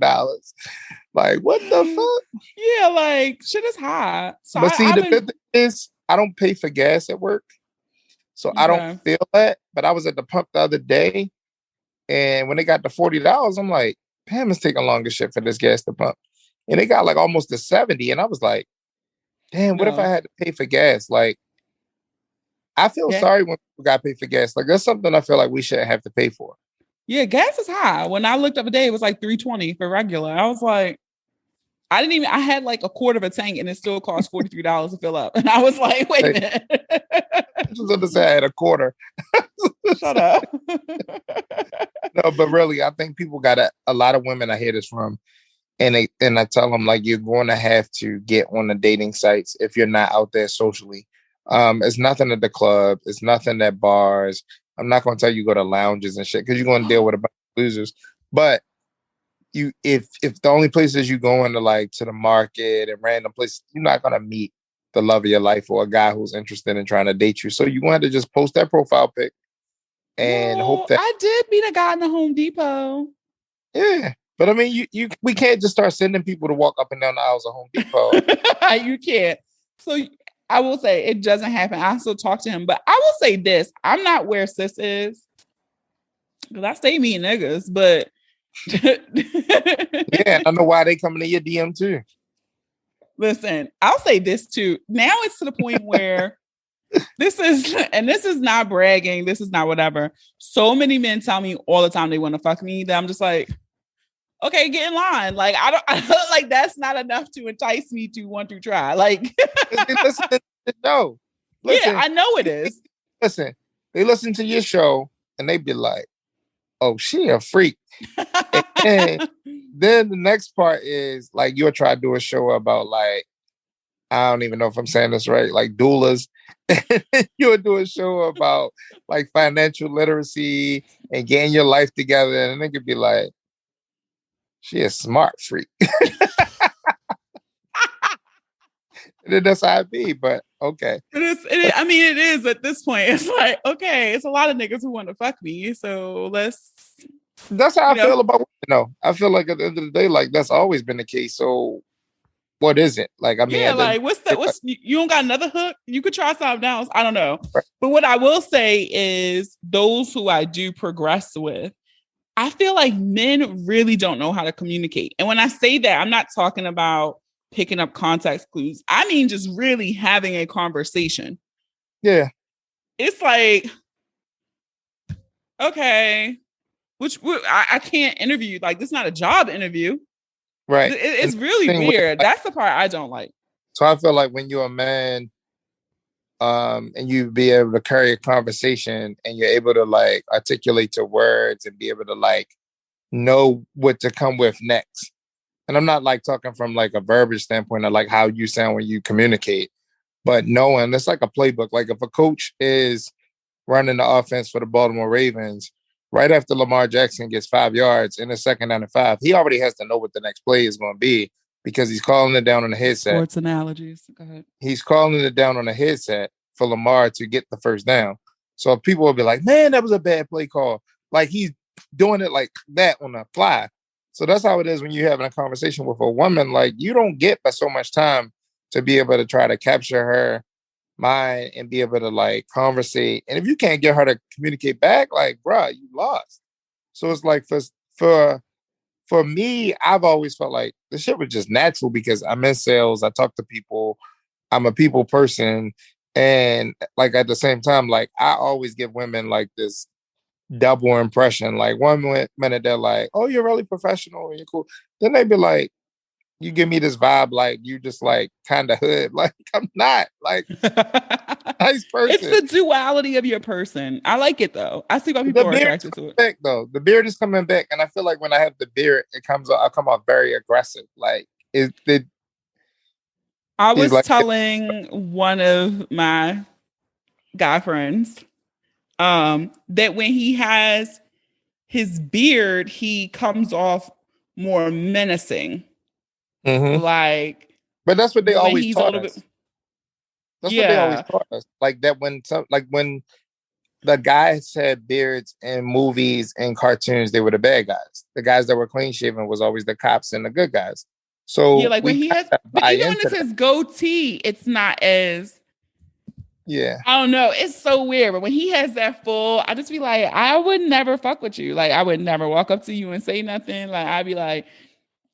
Like, what the fuck? Yeah, like, shit is high. So but the thing is, I don't pay for gas at work. So I don't feel that. But I was at the pump the other day. And when they got to $40, I'm like, damn, it's taking longer shit for this gas to pump. And they got like almost to 70. And I was like, damn, what if I had to pay for gas? Like, I feel sorry when people got to pay for gas. Like, that's something I feel like we shouldn't have to pay for. Yeah, gas is high. When I looked up a day, it was like $3.20 for regular. I was like, I had like a quarter of a tank and it still cost $43 to fill up. And I was like, wait a minute. I just understand I had a quarter. Shut up. No, but really, I think people got a lot of women I hear this from. And I tell them, like, you're going to have to get on the dating sites if you're not out there socially. It's nothing at the club. It's nothing at bars. I'm not going to tell you go to lounges and shit because you're going to deal with a bunch of losers. But if the only places you go into, like, to the market and random places, you're not going to meet the love of your life or a guy who's interested in trying to date you. So you're going to have to just post that profile pic and hope that... I did meet a guy in the Home Depot. Yeah. But I mean, we can't just start sending people to walk up and down the aisles of Home Depot. You can't. So I will say it doesn't happen. I still talk to him, but I will say this: I'm not where sis is because I stay meeting niggas. But yeah, I know why they coming to your DM too. Listen, I'll say this too. Now it's to the point where this is not bragging. This is not whatever. So many men tell me all the time they want to fuck me that I'm just like, okay, get in line. Like, I like that's not enough to entice me to want to try. Like, no. Listen, yeah, I know it is. Listen, they listen to your show and they be like, oh, she a freak. And then the next part is like, you'll try to do a show about like, I don't even know if I'm saying this right, like doulas. You'll do a show about like financial literacy and getting your life together. And they could be like, she a smart freak. And then that's how it be, but okay. It is at this point. It's like, okay, it's a lot of niggas who want to fuck me. So that's how I feel about women. I feel like at the end of the day, like that's always been the case. So what is it? Like, I mean, yeah, like you don't got another hook? You could try something else. I don't know. Right. But what I will say is those who I do progress with, I feel like men really don't know how to communicate. And when I say that, I'm not talking about picking up context clues. I mean, just really having a conversation. Yeah. It's like, okay, I can't interview. Like, this is not a job interview. Right. It's really weird. That's the part I don't like. So I feel like when you're a man, and you be able to carry a conversation and you're able to like articulate your words and be able to like know what to come with next. And I'm not like talking from like a verbiage standpoint of like how you sound when you communicate, but knowing it's like a playbook. Like if a coach is running the offense for the Baltimore Ravens, right after Lamar Jackson gets 5 yards in the second down and 5, he already has to know what the next play is going to be because he's calling it down on the headset. Sports analogies. Go ahead. He's calling it down on the headset for Lamar to get the first down. So people will be like, man, that was a bad play call. Like he's doing it like that on the fly. So that's how it is when you're having a conversation with a woman. Like you don't get but so much time to be able to try to capture her mind and be able to like conversate. And if you can't get her to communicate back, like, bruh, you lost. So it's like for for me, I've always felt like the shit was just natural because I'm in sales. I talk to people. I'm a people person. And like at the same time, like I always give women like this double impression. Like one minute they're like, "Oh, you're really professional and you're cool." Then they be like, "You give me this vibe like you just like kind of hood." Like I'm not like nice It's person. the duality of your person. I like it though. I see why The people are beard is attracted to coming it. back though. The beard is coming back, and I feel like when I have the beard, it comes out. I come out very aggressive. Like it I is was like telling one of my guy friends that when he has his beard, he comes off more menacing. Mhm. Like, But that's what they but when always he's a taught little bit, us. That's what they always yeah, taught us. Like that when the guys had beards in movies and cartoons, they were the bad guys. The guys that were clean shaven was always the cops and the good guys. yeah, So like when we he kind has, of but buy even when into it's that. his goatee, it's not as, Yeah. I don't know, it's so weird. But when he has that full, I just be like, I would never fuck with you. Like, I would never walk up to you and say nothing. Like, I'd be like,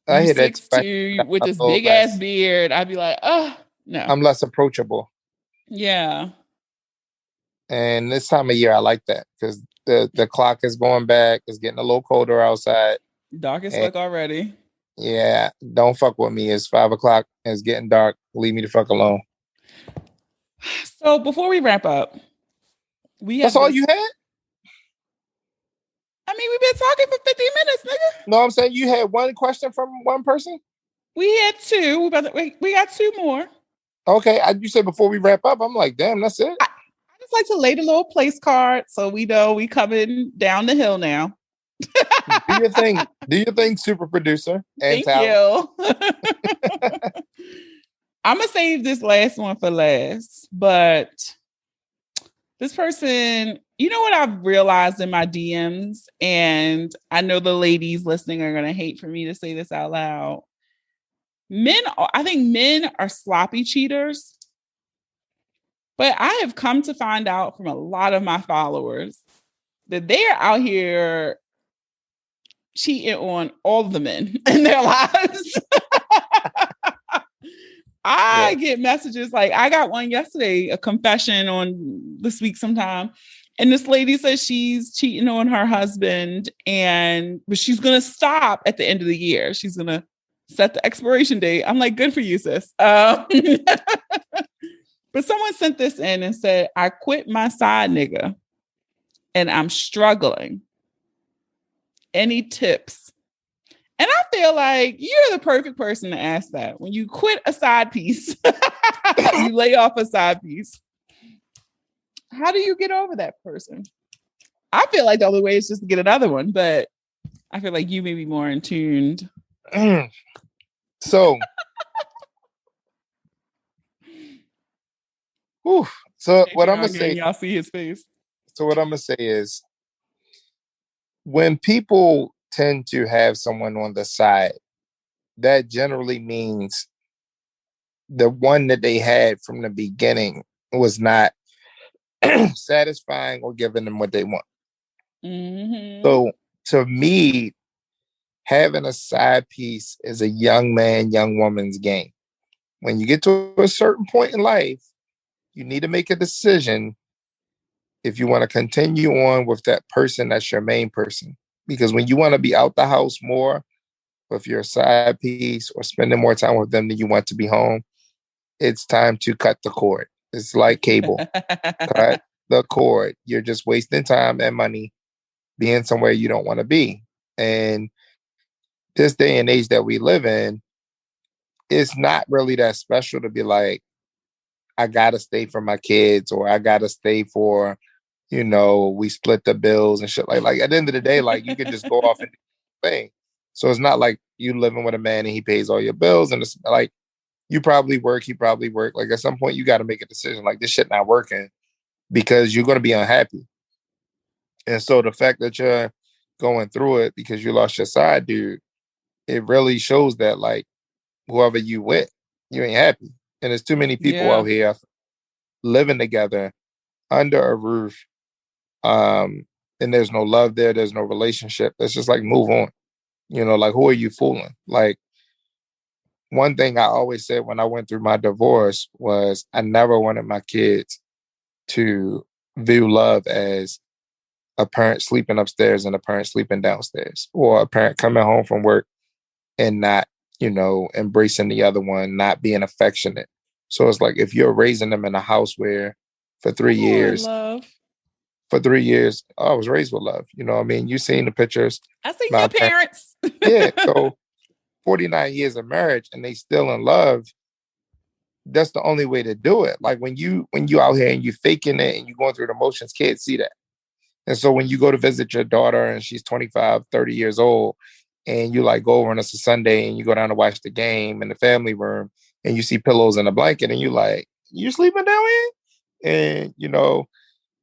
I you hear that too. I 6'2" think with I'm this a little big ass less beard. I'd be like, oh no. I'm less approachable. Yeah. And this time of year I like that because the clock is going back, it's getting a little colder outside. Dark as And fuck already. yeah, don't fuck with me. It's 5 o'clock and it's getting dark. Leave me the fuck alone. So before we wrap up, we That's have all this. you had? I mean, we've been talking for 50 minutes, nigga. No, I'm saying you had one question from one person? We had two. We got two more. Okay, you said before we wrap up. I'm like, damn, that's it. I just like to lay the little place card so we know we coming down the hill now. Do your thing. Do your thing, super producer and Thank talent. you. I'm gonna save this last one for last, but this person, you know what I've realized in my DMs, and I know the ladies listening are gonna hate for me to say this out loud. I think men are sloppy cheaters, but I have come to find out from a lot of my followers that they're out here cheating on all the men in their lives. I get messages like I got one yesterday, a confession on this week sometime. And this lady says she's cheating on her husband, but she's gonna stop at the end of the year. She's gonna set the expiration date. I'm like, good for you, sis. But someone sent this in and said, I quit my side nigga and I'm struggling. Any tips? And I feel like you're the perfect person to ask that. When you quit a side piece, you lay off a side piece. How do you get over that person? I feel like the only way is just to get another one, but I feel like you may be more in tuned. So, so what I'm gonna say. Y'all see his face. So what I'm gonna say is, when people tend to have someone on the side, that generally means the one that they had from the beginning was not satisfying or giving them what they want. Mm-hmm. So to me, having a side piece is a young man, young woman's game. When you get to a certain point in life, you need to make a decision if you want to continue on with that person that's your main person. Because when you want to be out the house more with your side piece or spending more time with them than you want to be home, it's time to cut the cord. It's like cable. Cut the cord. You're just wasting time and money being somewhere you don't want to be. And this day and age that we live in, it's not really that special to be like, I gotta stay for my kids or I gotta stay for, we split the bills and shit. Like at the end of the day, like you could just go off and do your thing. So it's not like you living with a man and he pays all your bills and it's like you probably work, he probably work. Like at some point you got to make a decision like this shit not working because you're going to be unhappy. And so the fact that you're going through it because you lost your side dude, it really shows that like whoever you with, you ain't happy. And there's too many people out Yeah. here living together under a roof, and there's no love there, there's no relationship. It's just like move on. Like who are you fooling? Like one thing I always said when I went through my divorce was I never wanted my kids to view love as a parent sleeping upstairs and a parent sleeping downstairs, or a parent coming home from work and not, embracing the other one, not being affectionate. So it's like if you're raising them in a house where for 3 years, love. I was raised with love. I mean, you've seen the pictures. I see your parents. Yeah. So 49 years of marriage and they still in love. That's the only way to do it. Like when you out here and you faking it and you going through the motions, kids see that. And so when you go to visit your daughter and she's 25, 30 years old, and you like go over and it's a Sunday and you go down to watch the game in the family room and you see pillows and a blanket and you like, you sleeping down here? And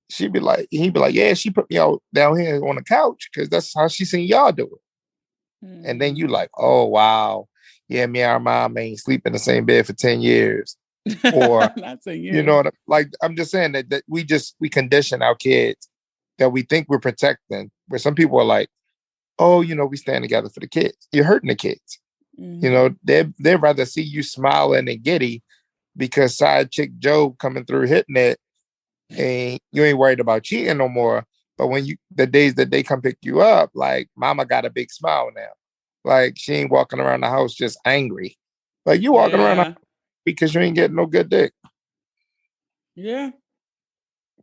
he'd be like, yeah, she put me out down here on the couch because that's how she seen y'all do it. Mm. And then you like, oh wow, yeah, me and our mom ain't sleep in the same bed for 10 years. Or not 10 years. Like I'm just saying that we condition our kids that we think we're protecting, where some people are like, oh, we stand together for the kids. You're hurting the kids. Mm-hmm. They'd rather see you smiling and giddy because side chick Joe coming through hitting it and you ain't worried about cheating no more. But when the days that they come pick you up, like mama got a big smile now. Like she ain't walking around the house just angry. Like you walking around because you ain't getting no good dick. Yeah.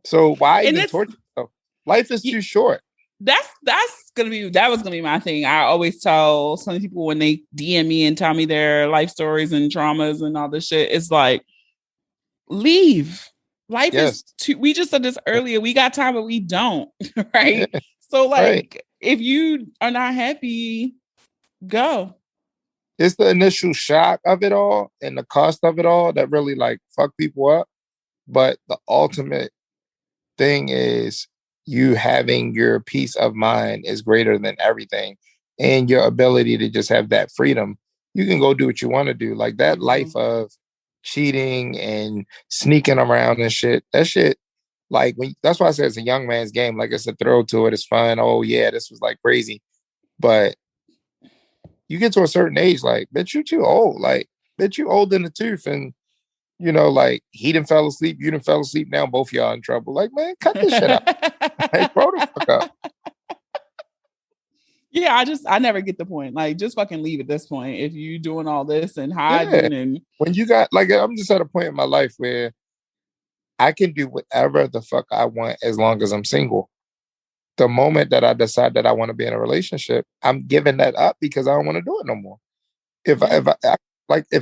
So why even torture yourself? Life is too short. That was gonna be my thing. I always tell some people when they DM me and tell me their life stories and traumas and all this shit, it's like, leave. Life is too. We just said this earlier. We got time, but we don't. Right. Yeah. So like, if you are not happy, go. It's the initial shock of it all and the cost of it all that really like fuck people up. But the ultimate thing is you having your peace of mind is greater than everything, and your ability to just have that freedom. You can go do what you want to do. Like that life of cheating and sneaking around and shit. That shit, like that's why I said it's a young man's game. Like it's a thrill to it. It's fun. Oh yeah, this was like crazy. But you get to a certain age, like, bitch, you too old. Like, bitch, you old in the tooth. And like he done fell asleep, you done fell asleep. Now both y'all in trouble. Like, man, cut this shit out. Like, grow the fuck up. Yeah, I never get the point. Like, just fucking leave at this point. If you doing all this and hiding and when you got like, I'm just at a point in my life where I can do whatever the fuck I want as long as I'm single. The moment that I decide that I want to be in a relationship, I'm giving that up because I don't want to do it no more. If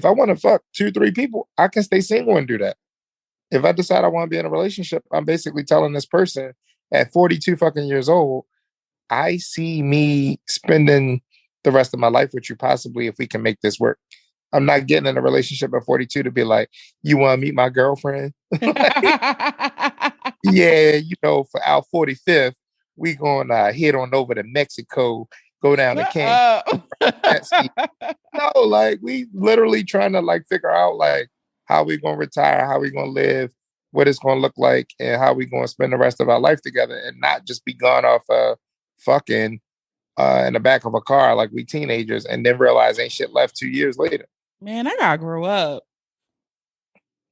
I want to fuck 2-3 people, I can stay single and do that. If I decide I want to be in a relationship, I'm basically telling this person at 42 fucking years old, I see me spending the rest of my life with you, possibly if we can make this work. I'm not getting in a relationship at 42 to be like, you want to meet my girlfriend? Yeah, for our 45th, we going to head on over to Mexico, go down to Cancun. No, like we literally trying to like figure out like how we going to retire, how we going to live, what it's going to look like, and how we going to spend the rest of our life together, and not just be gone off fucking in the back of a car like we teenagers and then realize ain't shit left 2 years later. Man, I gotta grow up.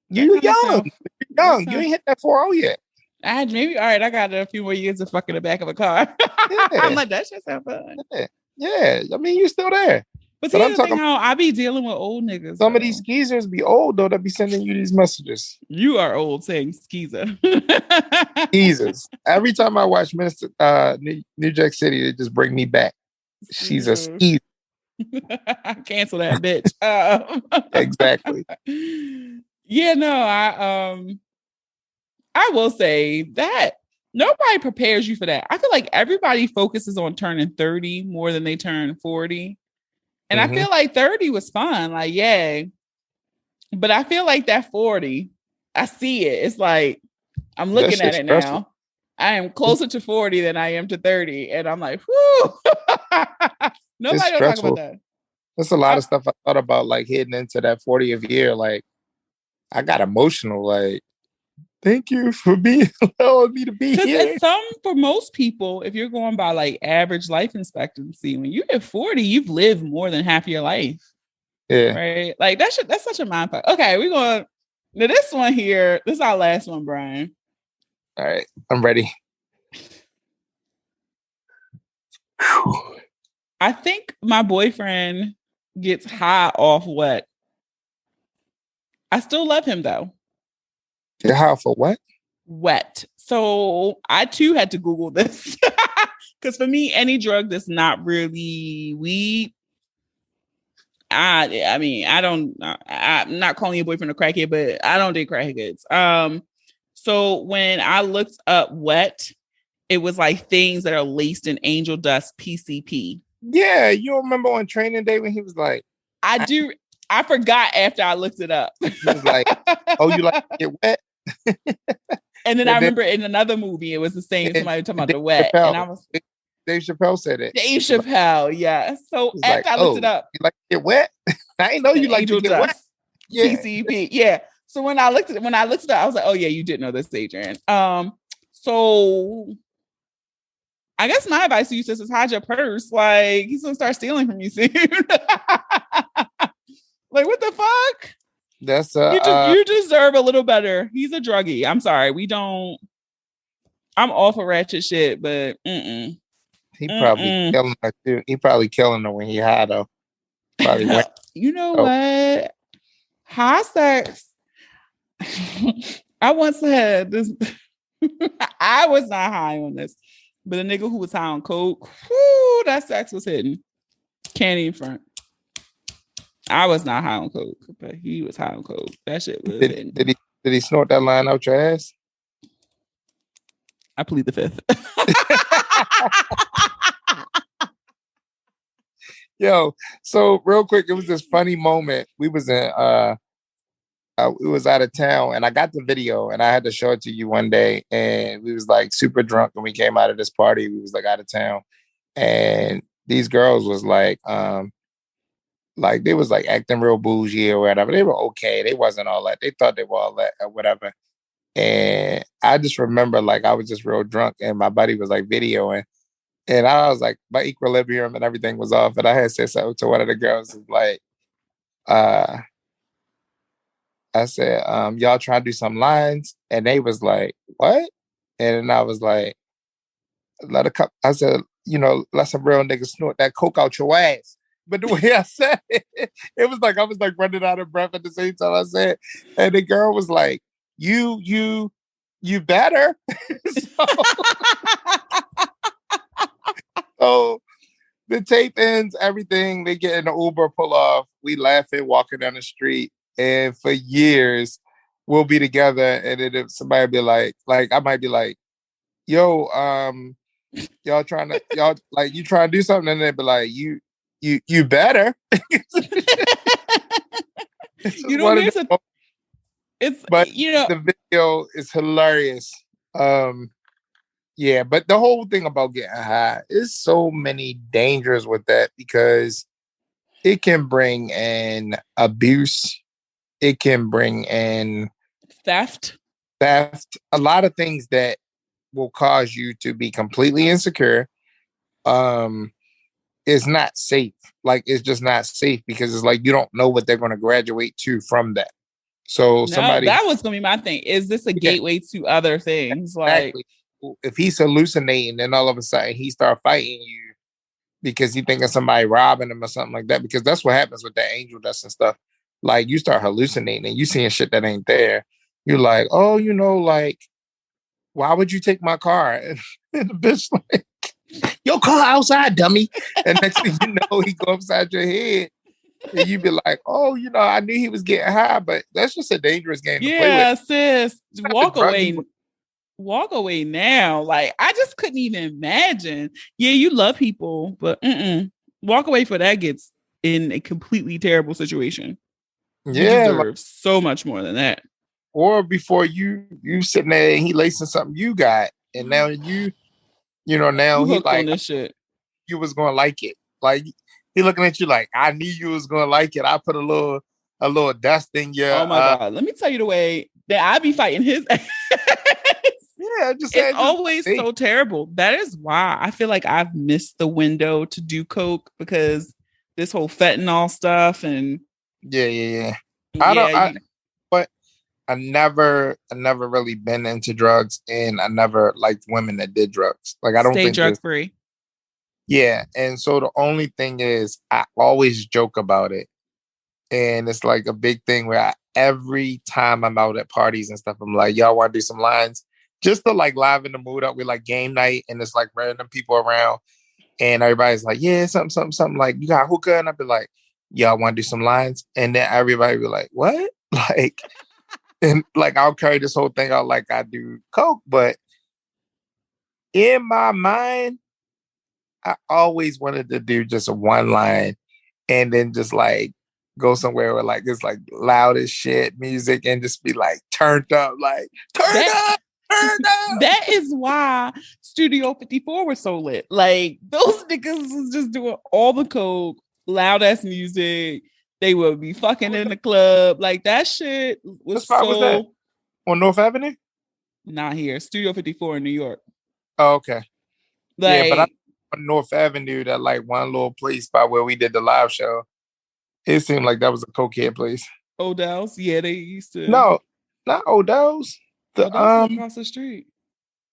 You young. You ain't hit that 40 yet. I got a few more years of fucking the back of a car. Yeah. I'm like, that shit sound fun. Yeah. I mean, you're still there. But I'm talking how I be dealing with old niggas. Some of these skeezers be old though. That be sending you these messages. You are old saying skeezer. Skeezers. Every time I watch New Jack City, they just bring me back. She's a skeezer. Cancel that bitch. Exactly. Yeah, no, I will say that nobody prepares you for that. I feel like everybody focuses on turning 30 more than they turn 40. And I feel like 30 was fun. Like, yeah. But I feel like that 40, I see it. It's like, I'm looking at it stressful. Now. I am closer to 40 than I am to 30. And I'm like, whoo. Nobody will talk about that. There's a lot of stuff I thought about, like heading into that 40th year. Like, I got emotional. Like, Thank you for allowing me to be here. Because for most people, if you're going by like average life expectancy, when you hit 40, you've lived more than half your life. Yeah. Right? Like that's such a mind fuck. Okay, we're going now. This one here, this is our last one, Brian. All right, I'm ready. I think my boyfriend gets high off what? I still love him though. Get high for what? Wet. So I too had to Google this because for me, any drug that's not really weed, I mean, I'm not calling your boyfriend a crackhead, but I don't date crackheads. So when I looked up wet, it was like things that are laced in angel dust, PCP. Yeah, you remember on training day when he was like, I do. I forgot after I looked it up. He was like, "Oh, you like to get wet?" And then I remember in another movie, it was the same. Somebody talking about the wet, Chappelle, and I was Dave Chappelle said it. Dave Chappelle, yeah. So after I looked it up, you like to get wet? I didn't know you like to get dust, wet. Yeah. PCP, yeah. So when I looked it up, I was like, "Oh yeah, you did know this, Adrian." So I guess my advice to you is hide your purse. Like he's gonna start stealing from you soon. Like what the fuck? That's you deserve a little better. He's a druggie. I'm sorry. I'm all for ratchet shit, but he probably killing her too. He probably killing her when he high though. Probably went. You know what? High sex. I once had this. I was not high on this, but a nigga who was high on coke, whoo, that sex was hidden. Can't even front. I was not high on coke, but he was high on coke. That shit was hidden. Did he snort that line out your ass? I plead the fifth. Yo, so real quick, it was this funny moment. We was out of town, and I got the video, and I had to show it to you one day. And we was like super drunk, and we came out of this party. We was like out of town, and these girls was like they was like acting real bougie or whatever. They were okay. They wasn't all that. They thought they were all that or whatever. And I just remember like I was just real drunk, and my buddy was like videoing. And I was like, my equilibrium and everything was off. And I had said something to one of the girls, like, I said, y'all trying to do some lines? And they was like, what? And then I was like, I said, let some real niggas snort that coke out your ass. But the way I said it, it was like I was like running out of breath at the same time I said, and the girl was like, you better. So the tape ends, everything. They get in the Uber, pull off. We laughing, walking down the street, and for years we'll be together. And then if somebody be like I might be like, "Yo, y'all you trying to do something?" And they be like, "You better." The video is hilarious. Yeah, but the whole thing about getting high is so many dangers with that because it can bring in abuse. It can bring in theft. A lot of things that will cause you to be completely insecure. It's not safe. Like, it's just not safe because it's like you don't know what they're going to graduate to from that. So that was going to be my thing. Is this a gateway to other things? Exactly. If he's hallucinating, then all of a sudden he start fighting you because he thinking somebody robbing him or something like that. Because that's what happens with that angel dust and stuff. Like, you start hallucinating and you seeing shit that ain't there. You're like, oh, like, why would you take my car? And the bitch like, your car outside, dummy. And next thing you know, he go upside your head. And you be like, oh, I knew he was getting high, but that's just a dangerous game to play with. Yeah, sis. Walk away now. Like, I just couldn't even imagine. Yeah, you love people, but walk away for that gets in a completely terrible situation. Yeah. You deserve so much more than that. Or before you sitting there and he lacing something you got, and now now he like, on this shit. You was gonna like it. Like, he looking at you like, I knew you was gonna like it. I put a little dust in your. Oh my God. Let me tell you the way then I'd be fighting his ass. Yeah, just It's saying. always so terrible. That is why I feel like I've missed the window to do coke, because this whole fentanyl stuff and yeah. yeah, But I never really been into drugs, and I never liked women that did drugs. Like I don't stay think drug free. yeah. And so the only thing is, I always joke about it, and it's like a big thing where every time I'm out at parties and stuff, I'm like, y'all want to do some lines, just to like liven the mood up with like game night, and it's like random people around, and everybody's like, yeah, something, like, you got hookah, and I'd be like, y'all want to do some lines, and then everybody be like, what, like. And like I'll carry this whole thing out like I do coke, but in my mind, I always wanted to do just a one line, and then just like go somewhere where like it's like loud as shit music, and just be like turned up, like turn up. That is why Studio 54 was so lit. Like those niggas was just doing all the coke, loud ass music. They would be fucking in the club. Like that shit was spot was that? On North Avenue? Not here. Studio 54 in New York. Oh, okay. Like, yeah, but I on North Avenue, that like one little place by where we did the live show. It seemed like that was a cokehead place. Odell's, yeah, they used to. No, not Odell's. Odell's across the street.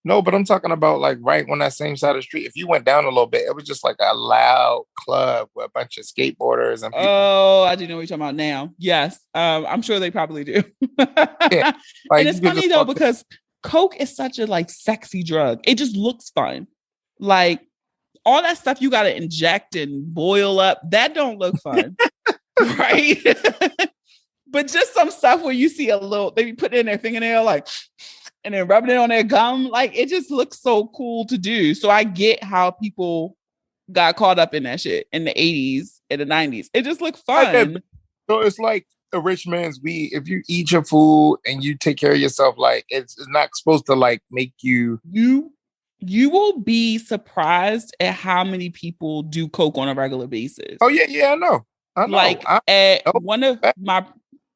No, but I'm talking about like right on that same side of the street. If you went down a little bit, it was just like a loud club with a bunch of skateboarders and people. Oh, I do know what you're talking about now. Yes. I'm sure they probably do. Yeah, like, and it's funny though, because coke is such a like sexy drug. It just looks fun. Like all that stuff you gotta inject and boil up, that don't look fun. Right? But just some stuff where you see a little, they be putting in their fingernail, like, and then rubbing it on their gum. Like, it just looks so cool to do. So I get how people got caught up in that shit in the 80s and the 90s. It just looked fun. So it's like a rich man's weed. If you eat your food and you take care of yourself, like it's not supposed to like make you. You will be surprised at how many people do coke on a regular basis. Oh yeah, I know. Like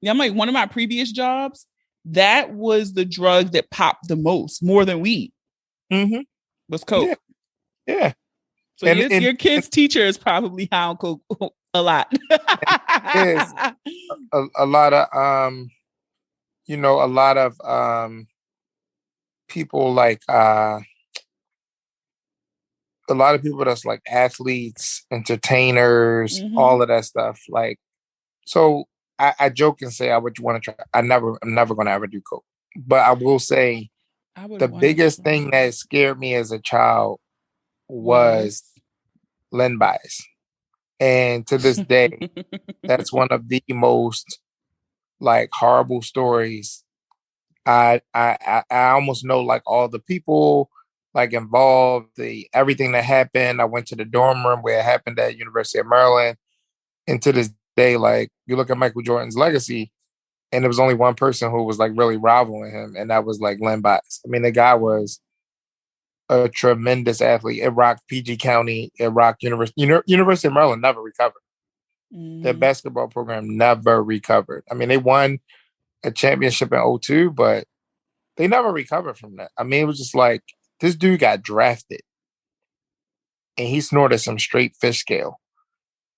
one of my previous jobs, that was the drug that popped the most, more than weed. Mm-hmm. Was coke. Yeah. So your kid's teacher is probably high on coke a lot. Yes. a lot of a lot of people like a lot of people that's like athletes, entertainers, all of that stuff. Like, so I joke and say I would want to try. I'm never going to ever do coke, but I will say the biggest thing that scared me as a child was Lend-Bys. And to this day, that's one of the most like horrible stories. I almost know like all the people like involved, everything that happened. I went to the dorm room where it happened at University of Maryland. And to this day, like you look at Michael Jordan's legacy, and there was only one person who was like really rivaling him, and that was like Lend-Bys. I mean, the guy was a tremendous athlete. It rocked PG County. It rocked University of Maryland never recovered. Their basketball program never recovered. I mean, they won a championship in 2002, but they never recovered from that. I mean, it was just like this dude got drafted and he snorted some straight fish scale.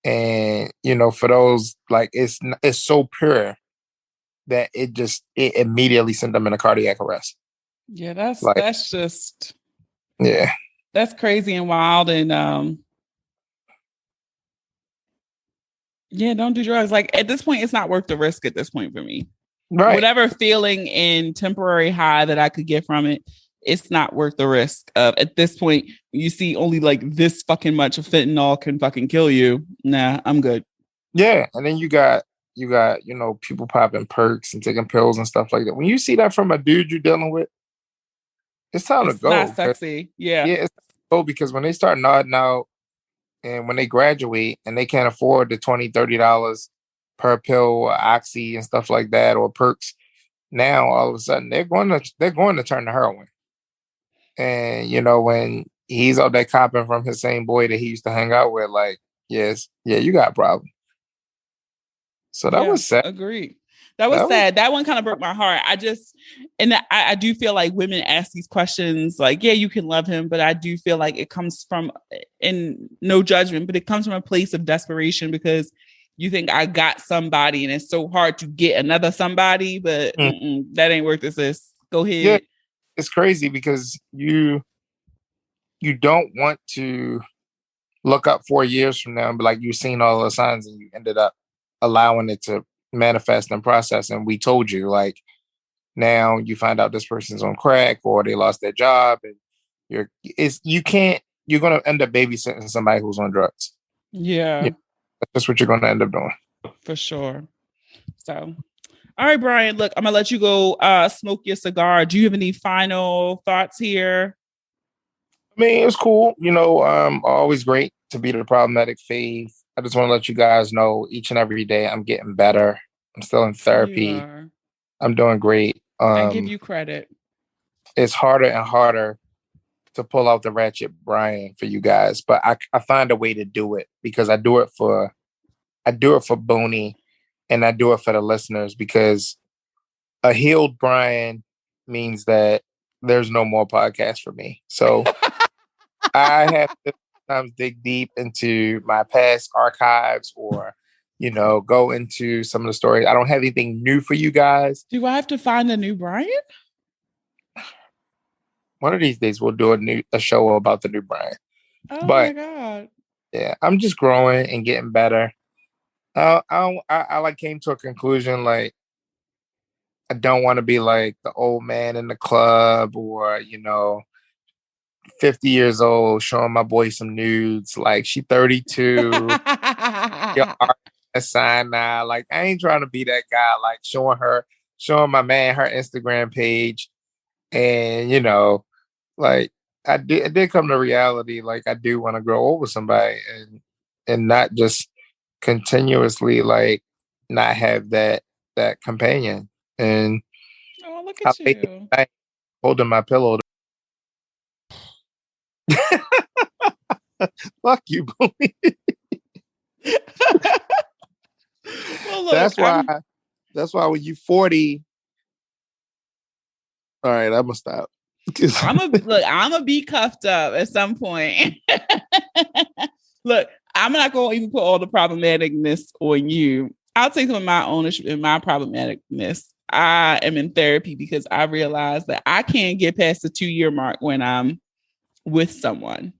And, for those, like, it's so pure that it immediately sent them in a cardiac arrest. Yeah, that's just, yeah, that's crazy and wild. And, yeah, don't do drugs. Like at this point, it's not worth the risk at this point for me. Right. Whatever feeling and temporary high that I could get from it, it's not worth the risk of. At this point, you see only like this fucking much of fentanyl can fucking kill you. Nah, I'm good. Yeah. And then you got, people popping perks and taking pills and stuff like that. When you see that from a dude you're dealing with, it's time to go. Not sexy. Yeah. Yeah, it's go because when they start nodding out and when they graduate and they can't afford the $20-$30 per pill or oxy and stuff like that or perks, now all of a sudden they're going to turn to heroin. And when he's out there copping from his same boy that he used to hang out with, like, you got a problem. So that was sad. Agreed. That was sad. That one kind of broke my heart. I do feel like women ask these questions like, yeah, you can love him, but I do feel like it comes from, in no judgment, but it comes from a place of desperation because you think I got somebody and it's so hard to get another somebody, but that ain't worth it, sis. Go ahead. Yeah, it's crazy because you don't want to look up 4 years from now and be like, you've seen all the signs and you ended up allowing it to manifest and process. And we told you, like, now you find out this person's on crack or they lost their job and you're going to end up babysitting somebody who's on drugs. Yeah. That's what you're going to end up doing. For sure. So, all right, Brian, look, I'm going to let you go smoke your cigar. Do you have any final thoughts here? I mean, it's cool. Always great to be the problematic fave. I just want to let you guys know each and every day I'm getting better. I'm still in therapy. I'm doing great. I give you credit. It's harder and harder to pull out the ratchet Brian for you guys, but I find a way to do it because I do it for Boonie and I do it for the listeners because a healed Brian means that there's no more podcast for me. So I have to sometimes dig deep into my past archives or, go into some of the stories. I don't have anything new for you guys. Do I have to find a new Brian? One of these days we'll do a show about the new Brian. Oh my God. Yeah, I'm just growing and getting better. I came to a conclusion, like, I don't want to be like the old man in the club or, 50 years old showing my boy some nudes. Like, she 32. A sign now. Like, I ain't trying to be that guy, like showing my man her Instagram page. And, like, it did come to reality. Like, I do want to grow old with somebody and not just continuously, like, not have that companion. And look at you holding my pillow. Fuck you, Boonie. Well, look, that's why when you 40. All right, I'm gonna stop. I'm gonna be cuffed up at some point. Look, I'm not gonna even put all the problematicness on you. I'll take some of my ownership and my problematicness. I am in therapy because I realized that I can't get past the 2-year mark when I'm with someone.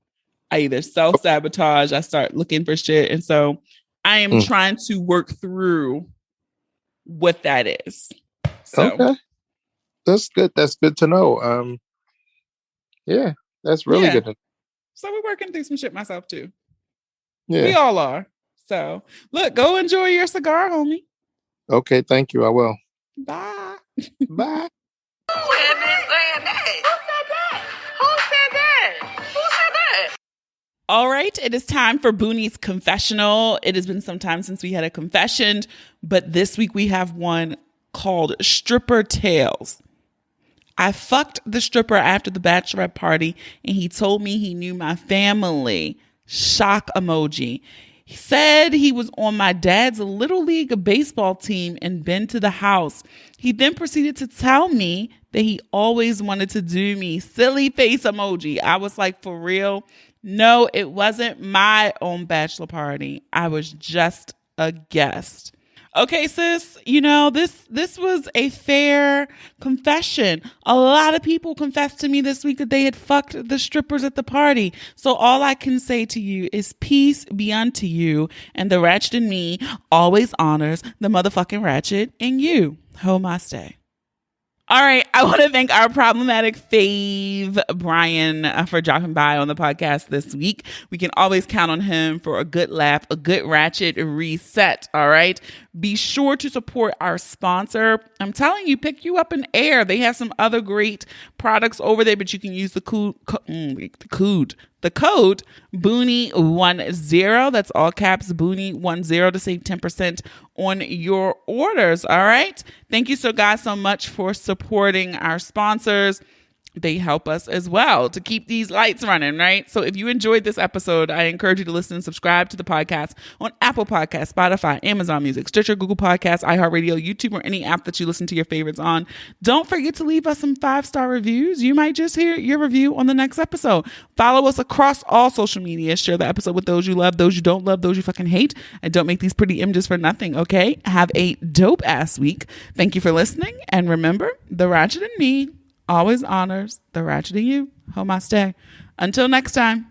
I either self-sabotage, I start looking for shit. And so I am trying to work through what that is. So okay. That's good. That's good to know. Yeah, that's really good to know. So we're working through some shit myself too. Yeah. We all are. So look, go enjoy your cigar, homie. Okay, thank you. I will. Bye. Bye. All right, it is time for Boonie's confessional. It has been some time since we had a confession, but this week we have one called Stripper Tales. I fucked the stripper after the bachelorette party, and he told me he knew my family. Shock emoji. He said he was on my dad's little league baseball team and been to the house. He then proceeded to tell me that he always wanted to do me. Silly face emoji. I was like, for real? No, it wasn't my own bachelor party. I was just a guest. Okay, sis, this was a fair confession. A lot of people confessed to me this week that they had fucked the strippers at the party. So all I can say to you is peace be unto you, and the ratchet in me always honors the motherfucking ratchet in you. Namaste. All right, I want to thank our problematic fave, Brian, for dropping by on the podcast this week. We can always count on him for a good laugh, a good ratchet reset, all right? Be sure to support our sponsor. I'm telling you, pick you up in air. They have some other great products over there, but you can use the code Boonie10. That's all caps, Boonie10 to save 10% on your orders. All right. Thank you guys so much for supporting our sponsors. they help us as well to keep these lights running, right? So if you enjoyed this episode, I encourage you to listen and subscribe to the podcast on Apple Podcasts, Spotify, Amazon Music, Stitcher, Google Podcasts, iHeartRadio, YouTube, or any app that you listen to your favorites on. Don't forget to leave us some 5-star reviews. You might just hear your review on the next episode. Follow us across all social media. Share the episode with those you love, those you don't love, those you fucking hate. And don't make these pretty images for nothing, okay? Have a dope ass week. Thank you for listening. And remember, the ratchet in me always honors the ratchet in you. Namaste. Until next time.